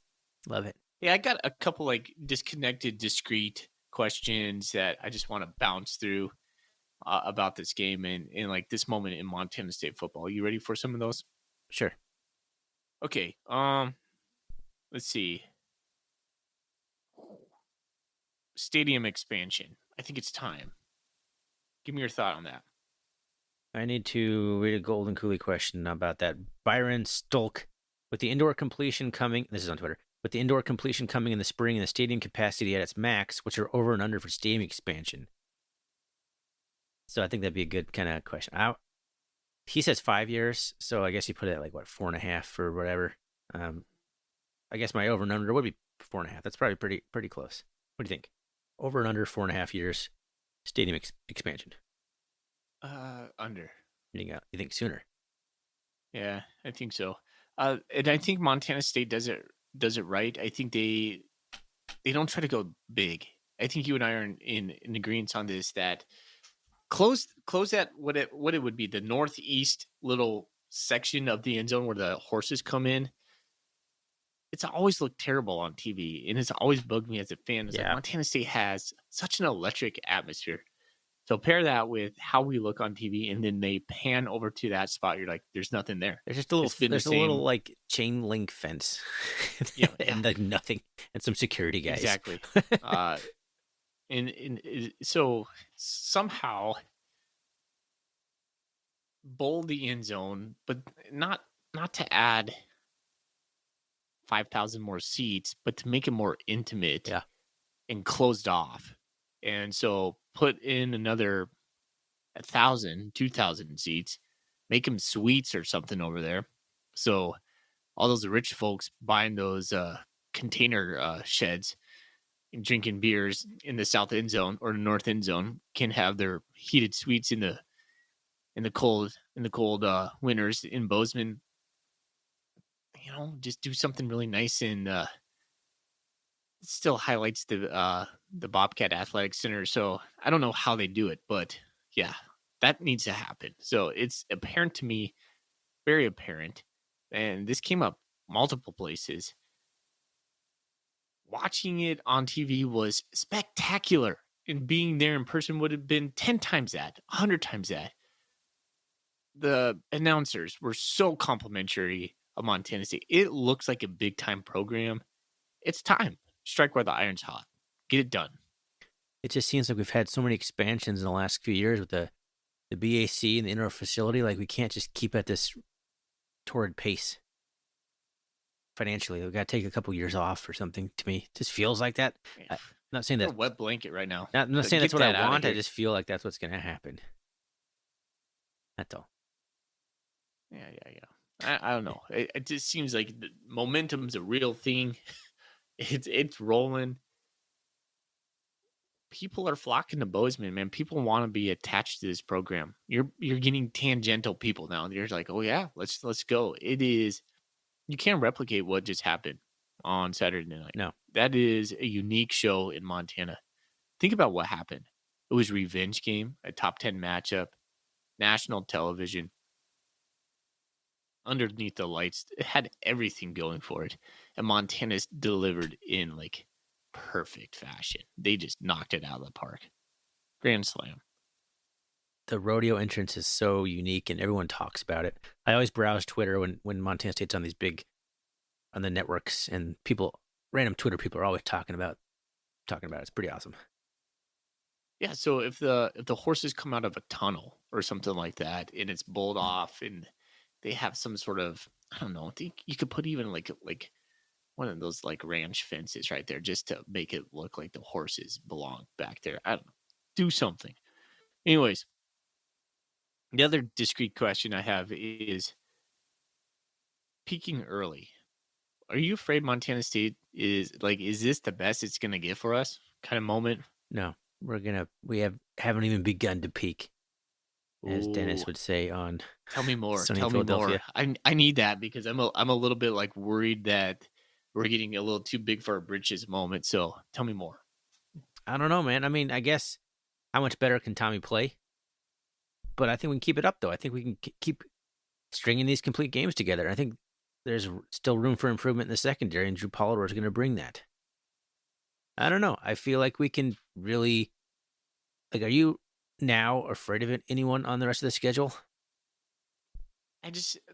love it. yeah, I got a couple like disconnected, discrete questions that I just want to bounce through about this game and like this moment in Montana State football. You ready for some of those? Sure. Okay. Let's see. Stadium expansion. I think it's time. Give me your thought on that. I need to read a Golden Coolie question about that. Byron Stolk, with the indoor completion coming, this is on Twitter, with the indoor completion coming in the spring and the stadium capacity at its max, which are over and under for stadium expansion. So I think that'd be a good kind of question. He says 5 years, so I guess you put it at like, what, 4.5 or whatever. I guess my over and under would be 4.5. That's probably pretty close. What do you think? Over and under 4.5 years, stadium expansion. Under. You think sooner? Yeah, I think so. And I think Montana State does it right. I think they don't try to go big. I think you and I are in agreement on this that close that what it would be the northeast little section of the end zone where the horses come in. It's always looked terrible on TV, and it's always bugged me as a fan. It's like Yeah. Montana State has such an electric atmosphere. So pair that with how we look on TV, and then they pan over to that spot. You're like, there's nothing there. There's just a little. It's been the There's a little same. like chain link fence, Yeah, and like nothing, and some security guys. exactly. So somehow bowl the end zone, but not to add 5,000 more seats, but to make it more intimate Yeah. and closed off. And so put in another 1,000, 2,000 seats, make them suites or something over there. So all those rich folks buying those container sheds and drinking beers in the south end zone or the north end zone can have their heated suites in the cold winters in Bozeman. Just do something really nice and it still highlights the Bobcat Athletic Center. So I don't know how they do it, but yeah, that needs to happen. So it's apparent to me, very apparent, and this came up multiple places. Watching it on TV was spectacular, and being there in person would have been 10 times that, 100 times that. The announcers were so complimentary of Montana State. It looks like a big time program. It's time. Strike while the iron's hot. Get it done. It just seems like we've had so many expansions in the last few years with the BAC and the indoor facility. Like we can't just keep at this torrid pace. Financially, we've got to take a couple years off or something. To me, it just feels like that. I'm not saying You're that. a wet blanket right now. I'm not saying that's Get what that I outta want. I here. just feel like that's what's going to happen. That's all. Yeah. I don't know. It just seems like the momentum's a real thing. It's rolling. People are flocking to Bozeman, man. People want to be attached to this program. You're getting tangential people now. You're like, oh yeah, let's go. It is. You can't replicate what just happened on Saturday night. No. That is a unique show in Montana. Think about what happened. It was revenge game, a top 10 matchup, national television. Underneath the lights, it had everything going for it. And Montana's delivered in like perfect fashion. They just knocked it out of the park. Grand slam. The rodeo entrance is so unique and everyone talks about it. I always browse Twitter when Montana State's on these big, on the networks, and random Twitter people are always talking about it. It's pretty awesome. Yeah, so if the horses come out of a tunnel or something like that and it's bowled off and they have some sort of, I don't know, I think you could put even like one of those like ranch fences right there just to make it look like the horses belong back there. I don't know. Do something. Anyways, the other discrete question I have is peaking early. Are you afraid Montana State is this the best it's going to get for us kind of moment? No, we haven't even begun to peak, as Dennis Ooh. would say on Tell me more. sunny Tell me more. Philadelphia. I need that because I'm a little bit like worried that we're getting a little too big for our britches moment. So tell me more. I don't know, man. I mean, I guess how much better can Tommy play? But I think we can keep it up, though. I think we can keep stringing these complete games together. I think there's still room for improvement in the secondary, and Drew Pollard is going to bring that. I don't know. I feel like we can really, like, are you now afraid of anyone on the rest of the schedule?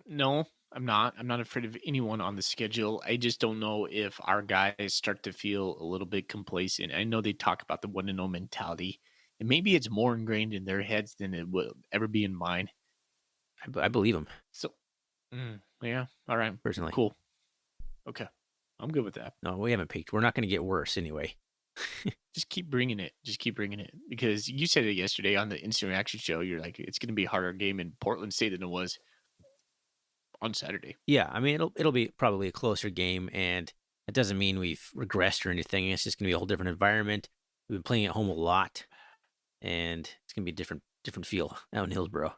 No, I'm not. I'm not afraid of anyone on the schedule. I just don't know if our guys start to feel a little bit complacent. I know they talk about the 1-0 mentality, and maybe it's more ingrained in their heads than it will ever be in mine. I believe them. So, yeah, all right, personally. Cool. Okay, I'm good with that. No, we haven't peaked. We're not going to get worse anyway. Just keep bringing it. Because you said it yesterday on the Instant Reaction show. You're like, it's going to be a harder game in Portland State than it was on Saturday. Yeah, I mean, it'll be probably a closer game, and it doesn't mean we've regressed or anything. It's just going to be a whole different environment. We've been playing at home a lot, and it's going to be a different different feel out in Hillsboro.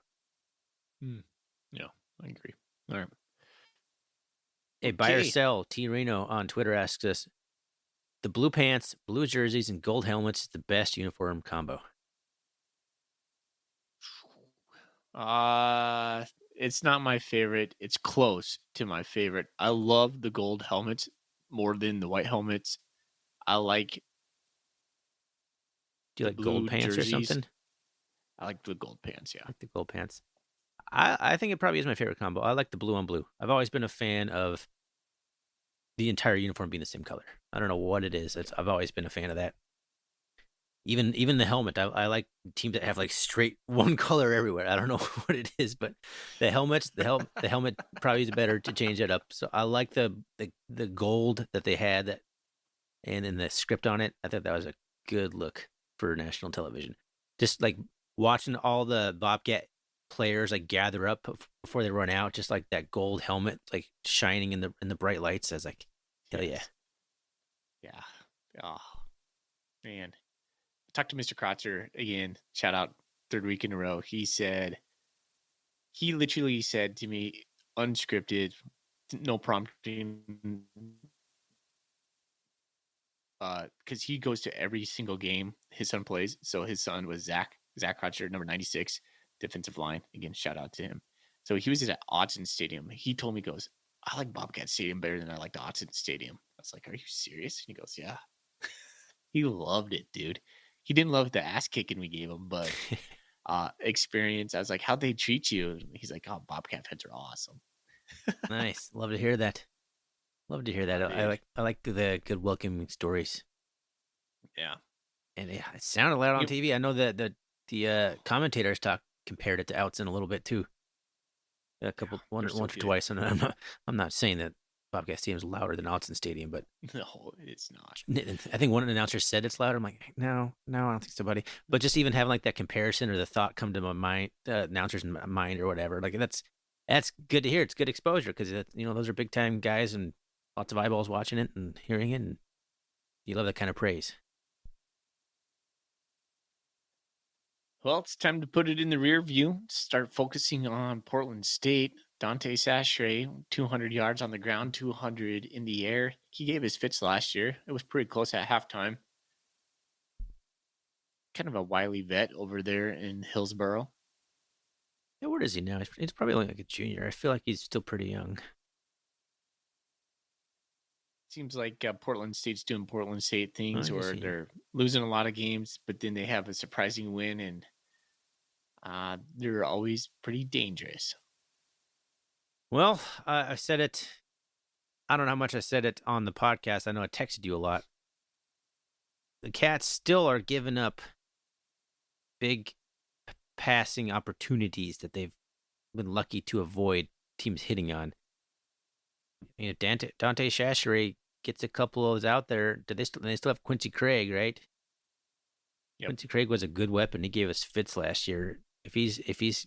Yeah, I agree. All right. Hey, buy or Okay. sell. T Reno on Twitter asks us, the blue pants, blue jerseys, and gold helmets is the best uniform combo. It's not my favorite. It's close to my favorite. I love the gold helmets more than the white helmets. I like Do you the like gold blue pants or jerseys. something? I like the gold pants, I yeah. like the gold pants. I think it probably is my favorite combo. I like the blue on blue. I've always been a fan of the entire uniform being the same color. I don't know what it is. I've always been a fan of that. Even the helmet. I like teams that have like straight one color everywhere. I don't know what it is, but the helmet probably is better to change it up. So I like the gold that they had that and in the script on it. I thought that was a good look for national television. Just like watching all the Bobcat players like gather up before they run out, just like that gold helmet like shining in the bright lights. I was like, hell yeah. Yes. Yeah. Oh, man. I talked to Mr. Kratzer again. Shout out, third week in a row. He literally said to me, unscripted, no prompting, because he goes to every single game his son plays. So his son was Zach Kratzer, number 96, defensive line. Again, shout out to him. So he was at Autzen Stadium. He told me, he goes, I like Bobcat Stadium better than I like the Autzen Stadium. I was like, are you serious? And he goes, yeah. He loved it, dude. He didn't love the ass kicking we gave him, but experience. I was like, how'd they treat you? And he's like, oh, Bobcat fans are awesome. Nice. Love to hear that. Love to hear that. Dude. I like the good welcoming stories. Yeah. And yeah, it sounded loud on Yep. TV. I know that the commentators compared it to Outson a little bit too. A couple They're so once or good. twice, and I'm not saying that Bobcat Stadium is louder than Outson Stadium, but No, it's not. I think one announcer said it's louder. I'm like, no, I don't think so, buddy. But just even having like that comparison or the thought come to my mind, announcer's mind or whatever, like that's good to hear. It's good exposure because those are big time guys and lots of eyeballs watching it and hearing it, and you love that kind of praise. Well, it's time to put it in the rear view. Start focusing on Portland State. Dante Sachere, 200 yards on the ground, 200 in the air. He gave his fits last year. It was pretty close at halftime. Kind of a wily vet over there in Hillsboro. Yeah, where is he now? He's probably only like a junior. I feel like he's still pretty young. Seems like Portland State's doing Portland State Oh, things, he's a or senior. they're losing a lot of games, but then they have a surprising win, and they're always pretty dangerous. Well, I said it. I don't know how much I said it on the podcast. I know I texted you a lot. The Cats still are giving up big passing opportunities that they've been lucky to avoid teams hitting on. Dante Chachere gets a couple of those out there. They still have Quincy Craig, right? Yep. Quincy Craig was a good weapon. He gave us fits last year. If he's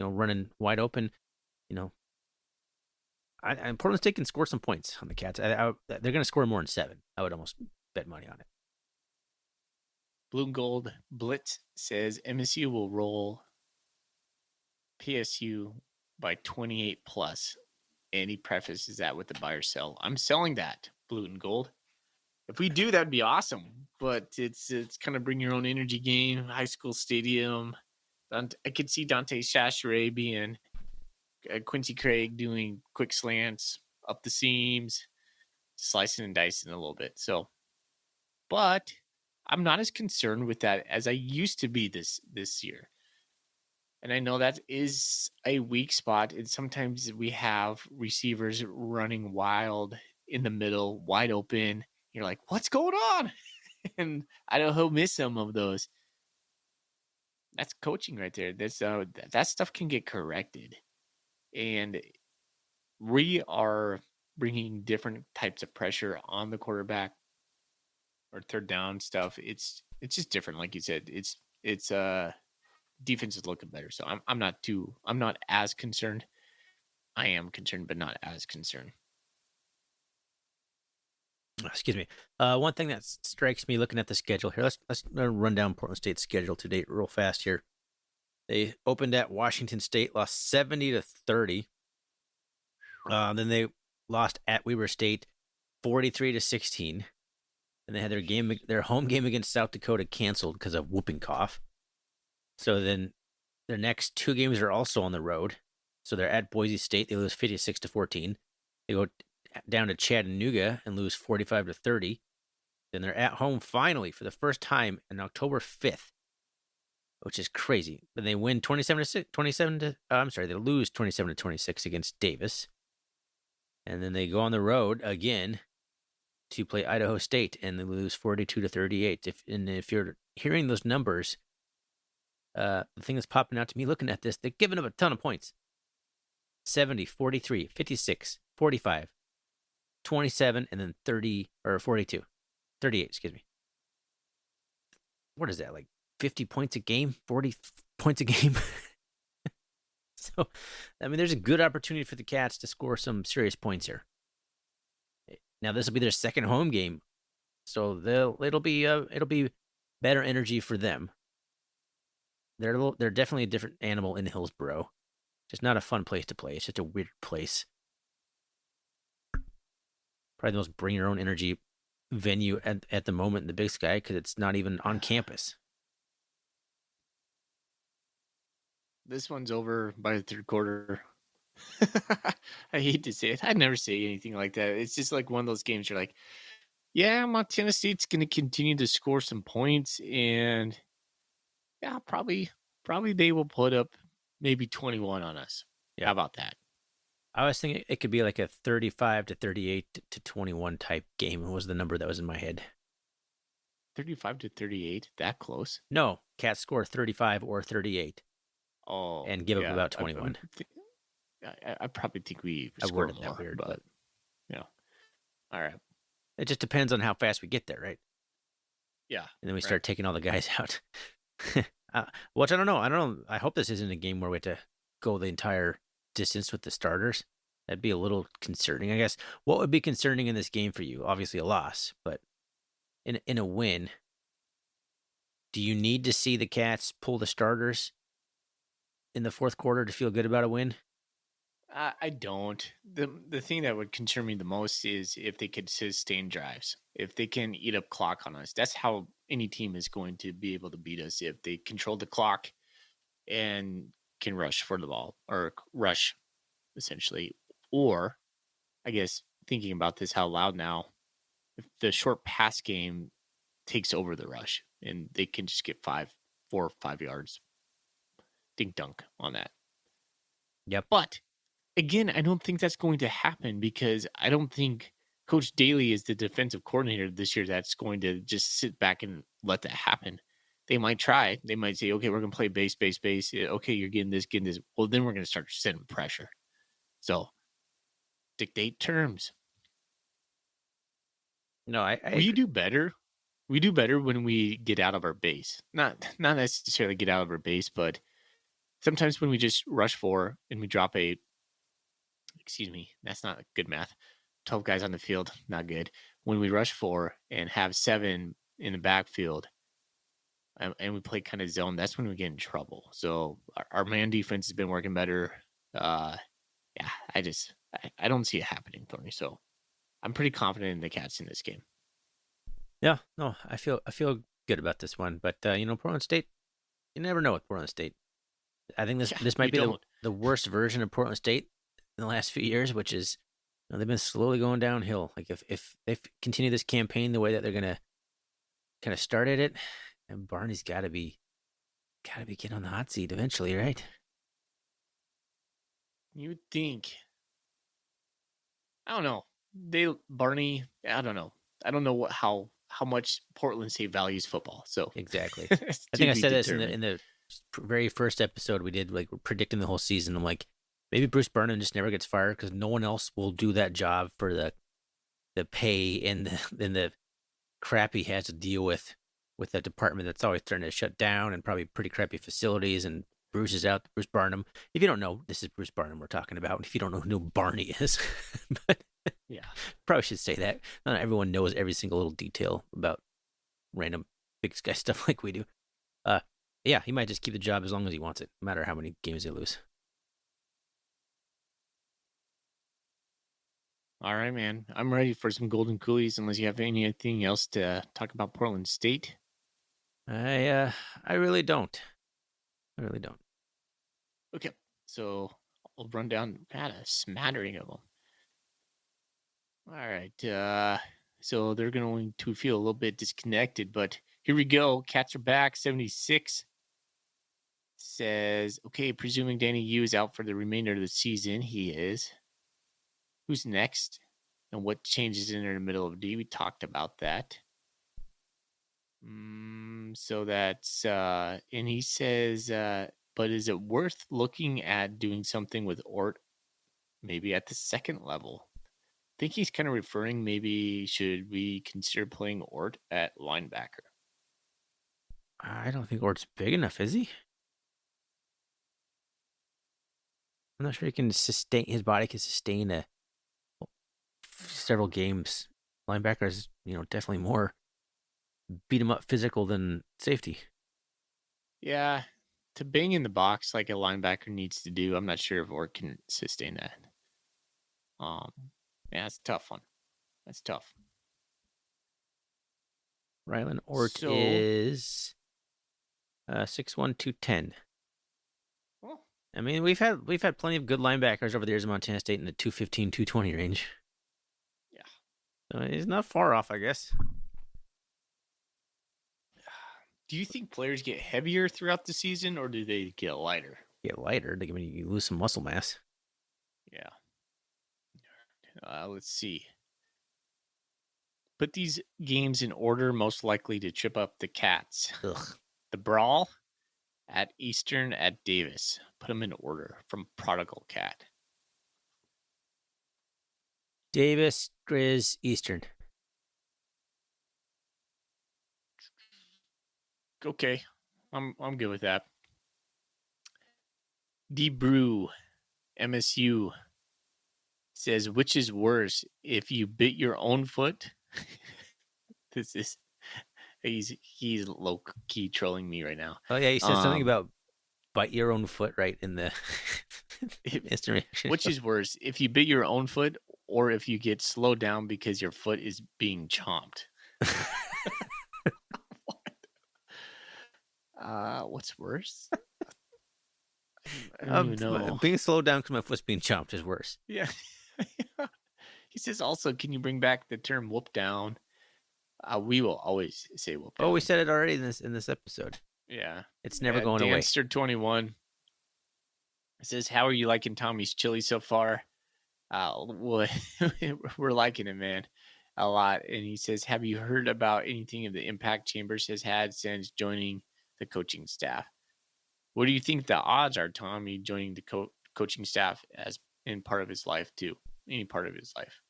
running wide open, Portland State can score some points on the Cats. They're going to score more than 7. I would almost bet money on it. Blue and Gold Blitz says MSU will roll PSU by 28 plus. And he prefaces that with the buy or sell. I'm selling that, Blue and Gold. If we do, that'd be awesome. But it's kind of bring your own energy game, high school stadium. I could see Dante Chachere being Quincy Craig doing quick slants up the seams, slicing and dicing a little bit. So, but I'm not as concerned with that as I used to be this year. And I know that is a weak spot. And sometimes we have receivers running wild in the middle, wide open. You're like, what's going on? And I know he'll miss some of those. That's coaching right there. That stuff can get corrected. And we are bringing different types of pressure on the quarterback or third down stuff. It's just different. Like you said, it's defense is looking better. So I'm not as concerned. I am concerned, but not as concerned. Excuse me. One thing that strikes me looking at the schedule here. Let's run down Portland State's schedule to date real fast here. They opened at Washington State, lost 70-30. Then they lost at Weber State, 43-16. And they had their home game against South Dakota canceled because of whooping cough. So then their next 2 games are also on the road. So they're at Boise State. They lose 56-14. They go down to Chattanooga and lose 45-30. Then they're at home finally for the first time on October 5th, which is crazy. But they win 27-6, they lose 27-26 against Davis. And then they go on the road again to play Idaho State, and they lose 42-38. If you're hearing those numbers, the thing that's popping out to me looking at this, they're giving up a ton of points. 70, 43, 56, 45, 27, and then 30, or 42. 38, excuse me. What is that, like 50 points a game? 40 points a game? So, I mean, there's a good opportunity for the Cats to score some serious points here. Now, this will be their second home game, so it'll be better energy for them. They're definitely a different animal in Hillsboro. Just not a fun place to play. It's just a weird place. Probably the most bring your own energy venue at the moment in the Big Sky because it's not even on campus. This one's over by the third quarter. I hate to say it. I never say anything like that. It's just like one of those games you're like, yeah, Montana State's going to continue to score some points, and yeah, probably they will put up maybe 21 on us. Yeah. How about that? I was thinking it could be like a 35-38-21 type game. What was the number that was in my head? 35-38? That close? No, Cats score 35 or 38. Oh, and give up about 21. I probably think we scored more, that weird, but yeah. All right. It just depends on how fast we get there, right? Yeah. And then we start taking all the guys out. Which I don't know. I hope this isn't a game where we have to go the entire distance with the starters. That'd be a little concerning, I guess. What would be concerning in this game for you? Obviously a loss, but in a win, do you need to see the Cats pull the starters in the fourth quarter to feel good about a win? I don't. The thing that would concern me the most is if they could sustain drives. If they can eat up clock on us. That's how any team is going to be able to beat us, if they control the clock and can rush for the ball, or rush essentially. Or, I guess, thinking about this out loud now, if the short pass game takes over the rush and they can just get 4 or 5 yards, dink dunk on that. Yep. But again, I don't think that's going to happen, because I don't think Coach Daly is the defensive coordinator this year that's going to just sit back and let that happen. They might try. They might say, okay, we're going to play base. Okay, you're getting this. Well, then we're going to start setting pressure. So, dictate terms. No, I we do better. We do better when we get out of our base. Not necessarily get out of our base, but sometimes when we just rush for and we drop that's not good math. 12 guys on the field, not good. When we rush 4 and have 7 in the backfield, and we play kind of zone, that's when we get in trouble. So our man defense has been working better. I don't see it happening, Tony. So I'm pretty confident in the Cats in this game. Yeah, no, I feel good about this one. But Portland State, you never know with Portland State. I think this might be the worst version of Portland State in the last few years, which is they've been slowly going downhill. Like if they continue this campaign the way that they're gonna kind of started it, and Barney's got to be getting on the hot seat eventually, right? You would think. I don't know. Barney. I don't know. I don't know how much Portland State values football. So exactly. I think I said this in the very first episode we did, like predicting the whole season. I'm like, maybe Bruce Burnham just never gets fired because no one else will do that job for the pay and the crap he has to deal with that department that's always trying to shut down, and probably pretty crappy facilities. And Bruce is out. Bruce Barnum. If you don't know, this is Bruce Barnum we're talking about. If you don't know who Barney is, but yeah, probably should say that. Not everyone knows every single little detail about random Big Sky stuff like we do. Yeah, he might just keep the job as long as he wants it, no matter how many games they lose. All right, man. I'm ready for some golden coolies. Unless you have anything else to talk about Portland State. I really don't. I really don't. Okay, so I'll run down. Had a smattering of them. All right. So they're going to feel a little bit disconnected, but here we go. Cats are back. 76 says, okay, presuming Danny Yu is out for the remainder of the season, he is. Who's next? And what changes in the middle of D? We talked about that. So that's and he says, but is it worth looking at doing something with Ort maybe at the second level? I think he's kind of referring maybe should we consider playing Ort at linebacker? I don't think Ort's big enough, is he? I'm not sure he can sustain. His body can sustain several games. Linebackers, definitely more beat him up physical than safety. Yeah, to bang in the box like a linebacker needs to do. I'm not sure if Ort can sustain that. Yeah, it's a tough one. That's tough. Rylan Ort So, is 6'1", 210. well, I mean, we've had plenty of good linebackers over the years in Montana State in the 215, 220 range. yeah. So he's not far off, I guess. Do you think players get heavier throughout the season or do they get lighter? Get lighter. I mean, you lose some muscle mass. Yeah. Let's see. Put these games in order most likely to trip up the Cats. Ugh. The Brawl at Eastern at Davis. Put them in order from Prodigal Cat. Davis, Grizz, Eastern. Okay. I'm good with that. D Brew MSU says, which is worse if you bit your own foot? This is he's low key trolling me right now. Oh yeah, you said something about bite your own foot right in the instant reaction. Which is worse, if you bit your own foot or if you get slowed down because your foot is being chomped? What's worse? I don't even know. Being slowed down because my foot's being chomped is worse. Yeah. He says also, can you bring back the term whoop down? We will always say whoop down. Oh, we said it already in this episode. Yeah. It's never going away. Danster21 says, how are you liking Tommy's chili so far? We're liking it, man, a lot. And he says, have you heard about anything of the impact Chambers has had since joining the coaching staff? What do you think the odds are, Tommy, joining the coaching staff as in part of his life too? Any part of his life?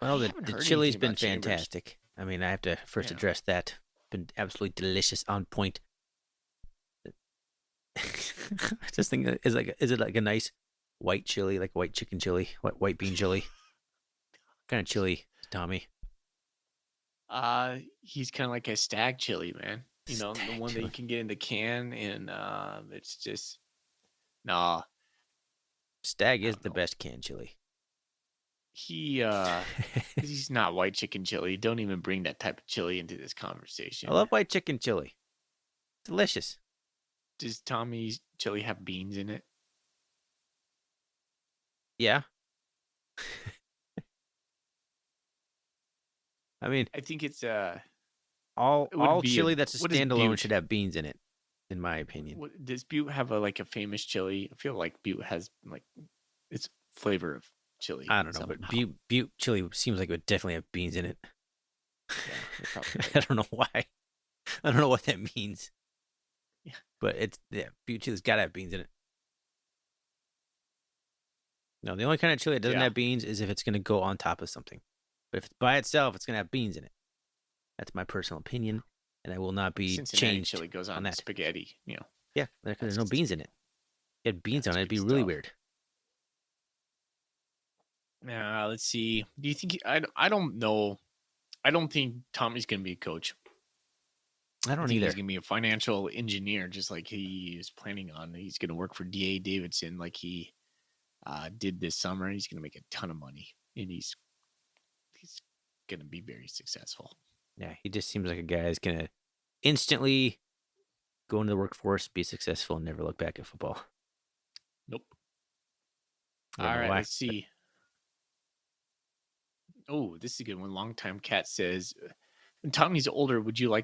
Well, the chili's been fantastic. I mean, I have to first address that. Been absolutely delicious, on point. I just think, is it like a nice white chili, like white chicken chili, white bean chili? What kind of chili, Tommy? He's kind of like a stag chili, man. You know, the one that you can get in the can, and it's just nah. Stag is the best canned chili. He's not white chicken chili. Don't even bring that type of chili into this conversation. I love white chicken chili. Delicious. Does Tommy's chili have beans in it? Yeah. I mean, I think it's all chili that's a standalone should have beans in it, in my opinion. Does Butte have a famous chili? I feel like Butte has its flavor of chili. I don't know, somehow. but Butte chili seems like it would definitely have beans in it. Yeah, you're probably right. I don't know why. I don't know what that means. Yeah. But Butte chili's got to have beans in it. No, the only kind of chili that doesn't have beans is if it's going to go on top of something. But if it's by itself, it's going to have beans in it. That's my personal opinion, and I will not be Cincinnati changed chili goes on that. Spaghetti. Yeah, because there's no beans in it. If you had beans on it, it'd be really weird. Let's see. Do you think I don't know. I don't think Tommy's going to be a coach. I don't think either. he's going to be a financial engineer, just like he is planning on. He's going to work for D.A. Davidson like he did this summer. He's going to make a ton of money, and he's going to be very successful. Yeah, he just seems like a guy who's going to instantly go into the workforce, be successful, and never look back at football. Nope. I don't All know right, why, let's see. Oh, this is a good one. Longtime Cat says, when Tommy's older, would you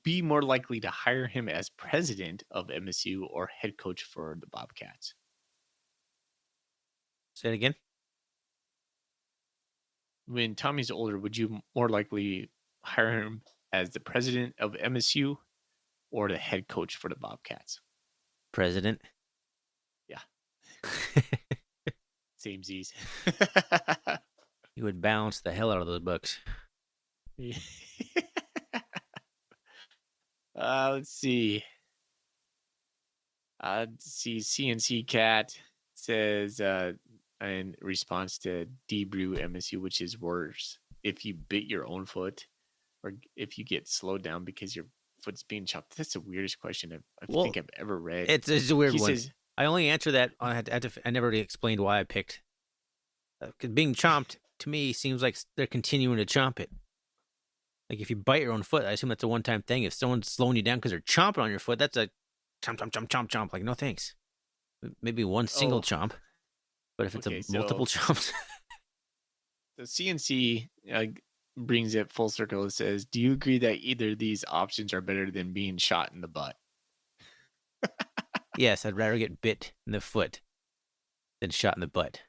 be more likely to hire him as president of MSU or head coach for the Bobcats? Say it again. When Tommy's older, would you more likely hire him as the president of MSU or the head coach for the Bobcats? President. Yeah. Same Z's. He would balance the hell out of those books. Let's see. CNC Cat says in response to Debrew MSU, which is worse if you bit your own foot or if you get slowed down because your foot's being chopped. That's the weirdest question I think I've ever read. It's a weird He one. says, I only answer that. I never really explained why I picked. Because being chomped to me seems like they're continuing to chomp it. Like if you bite your own foot, I assume that's a one-time thing. If someone's slowing you down because they're chomping on your foot, that's a chomp, chomp, chomp, chomp, chomp. Like no thanks. Maybe one single chomp, but if it's multiple chomps. So CNC brings it full circle. It says, do you agree that either of these options are better than being shot in the butt? Yes, I'd rather get bit in the foot than shot in the butt.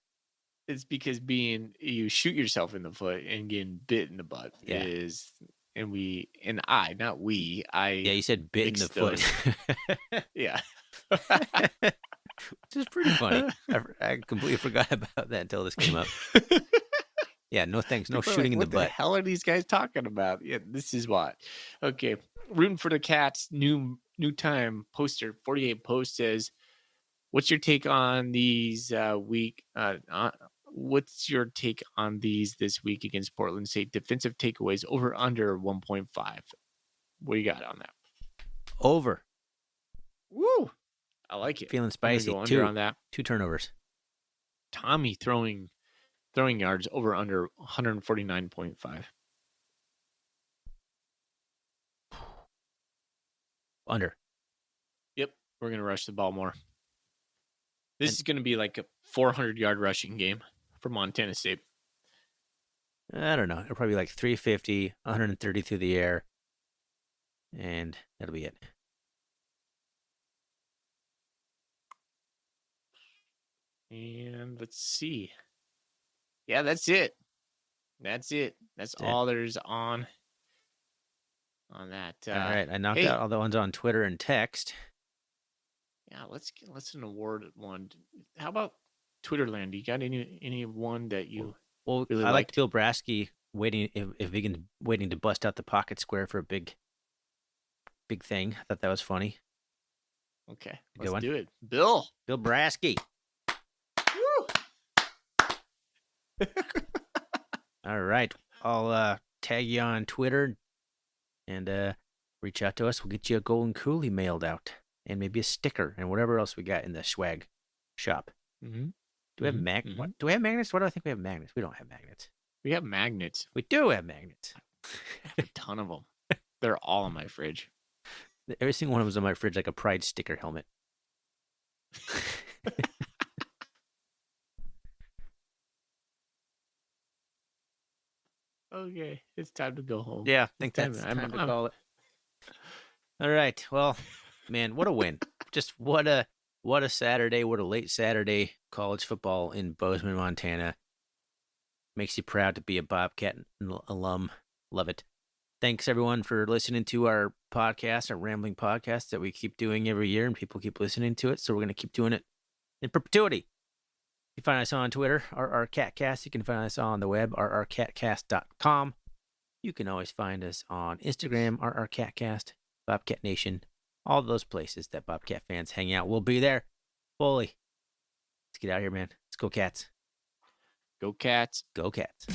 It's because you shoot yourself in the foot and getting bit in the butt is, yeah, you said bit in the foot. Yeah. Which is pretty funny. I completely forgot about that until this came up. Yeah, no thanks. No shooting in the butt. What the hell are these guys talking about? Yeah, this is what. Okay. Rooting for the Cats, new time poster, 48 post says, what's your take on these what's your take on these this week against Portland State? Defensive takeaways over under 1.5. What do you got on that? Over. Woo! I like it. Feeling spicy. Go under on that. 2 turnovers. Tommy throwing yards over under 149.5. Under. Yep, we're gonna rush the ball more. This is gonna be like a 400-yard rushing game for Montana State. I don't know. It'll probably be like 350, 130 through the air, and that'll be it. And let's see. Yeah, that's it. That's all there's on that. All right, I knocked out all the ones on Twitter and text. Yeah, let's an award one. How about Twitterland? You got any one that you really I liked? Bill Brasky waiting if Vegan's waiting to bust out the pocket square for a big thing. I thought that was funny. Okay, let's do it. Bill Brasky. All right, I'll tag you on Twitter and reach out to us. We'll get you a golden coolie mailed out and maybe a sticker and whatever else we got in the swag shop. Mm-hmm. Do we have magnets? Do we have magnets? Why do I think we have magnets? We don't have magnets. We have magnets. We do have magnets. A ton of them. They're all in my fridge. Every single one of them is on my fridge, like a Pride sticker helmet. Okay, it's time to go home. Yeah, I think that's time to call it. All right. Well, man, what a win. Just what a Saturday, what a late Saturday college football in Bozeman, Montana. Makes you proud to be a Bobcat alum. Love it. Thanks, everyone, for listening to our podcast, our rambling podcast that we keep doing every year, and people keep listening to it, so we're going to keep doing it in perpetuity. You can find us on Twitter, RrCatcast. You can find us on the web, rrcatcast.com. You can always find us on Instagram, RrCatcast, Bobcat Nation, all those places that Bobcat fans hang out. We'll be there. Foley, let's get out of here, man. Let's go, Cats. Go Cats. Go Cats.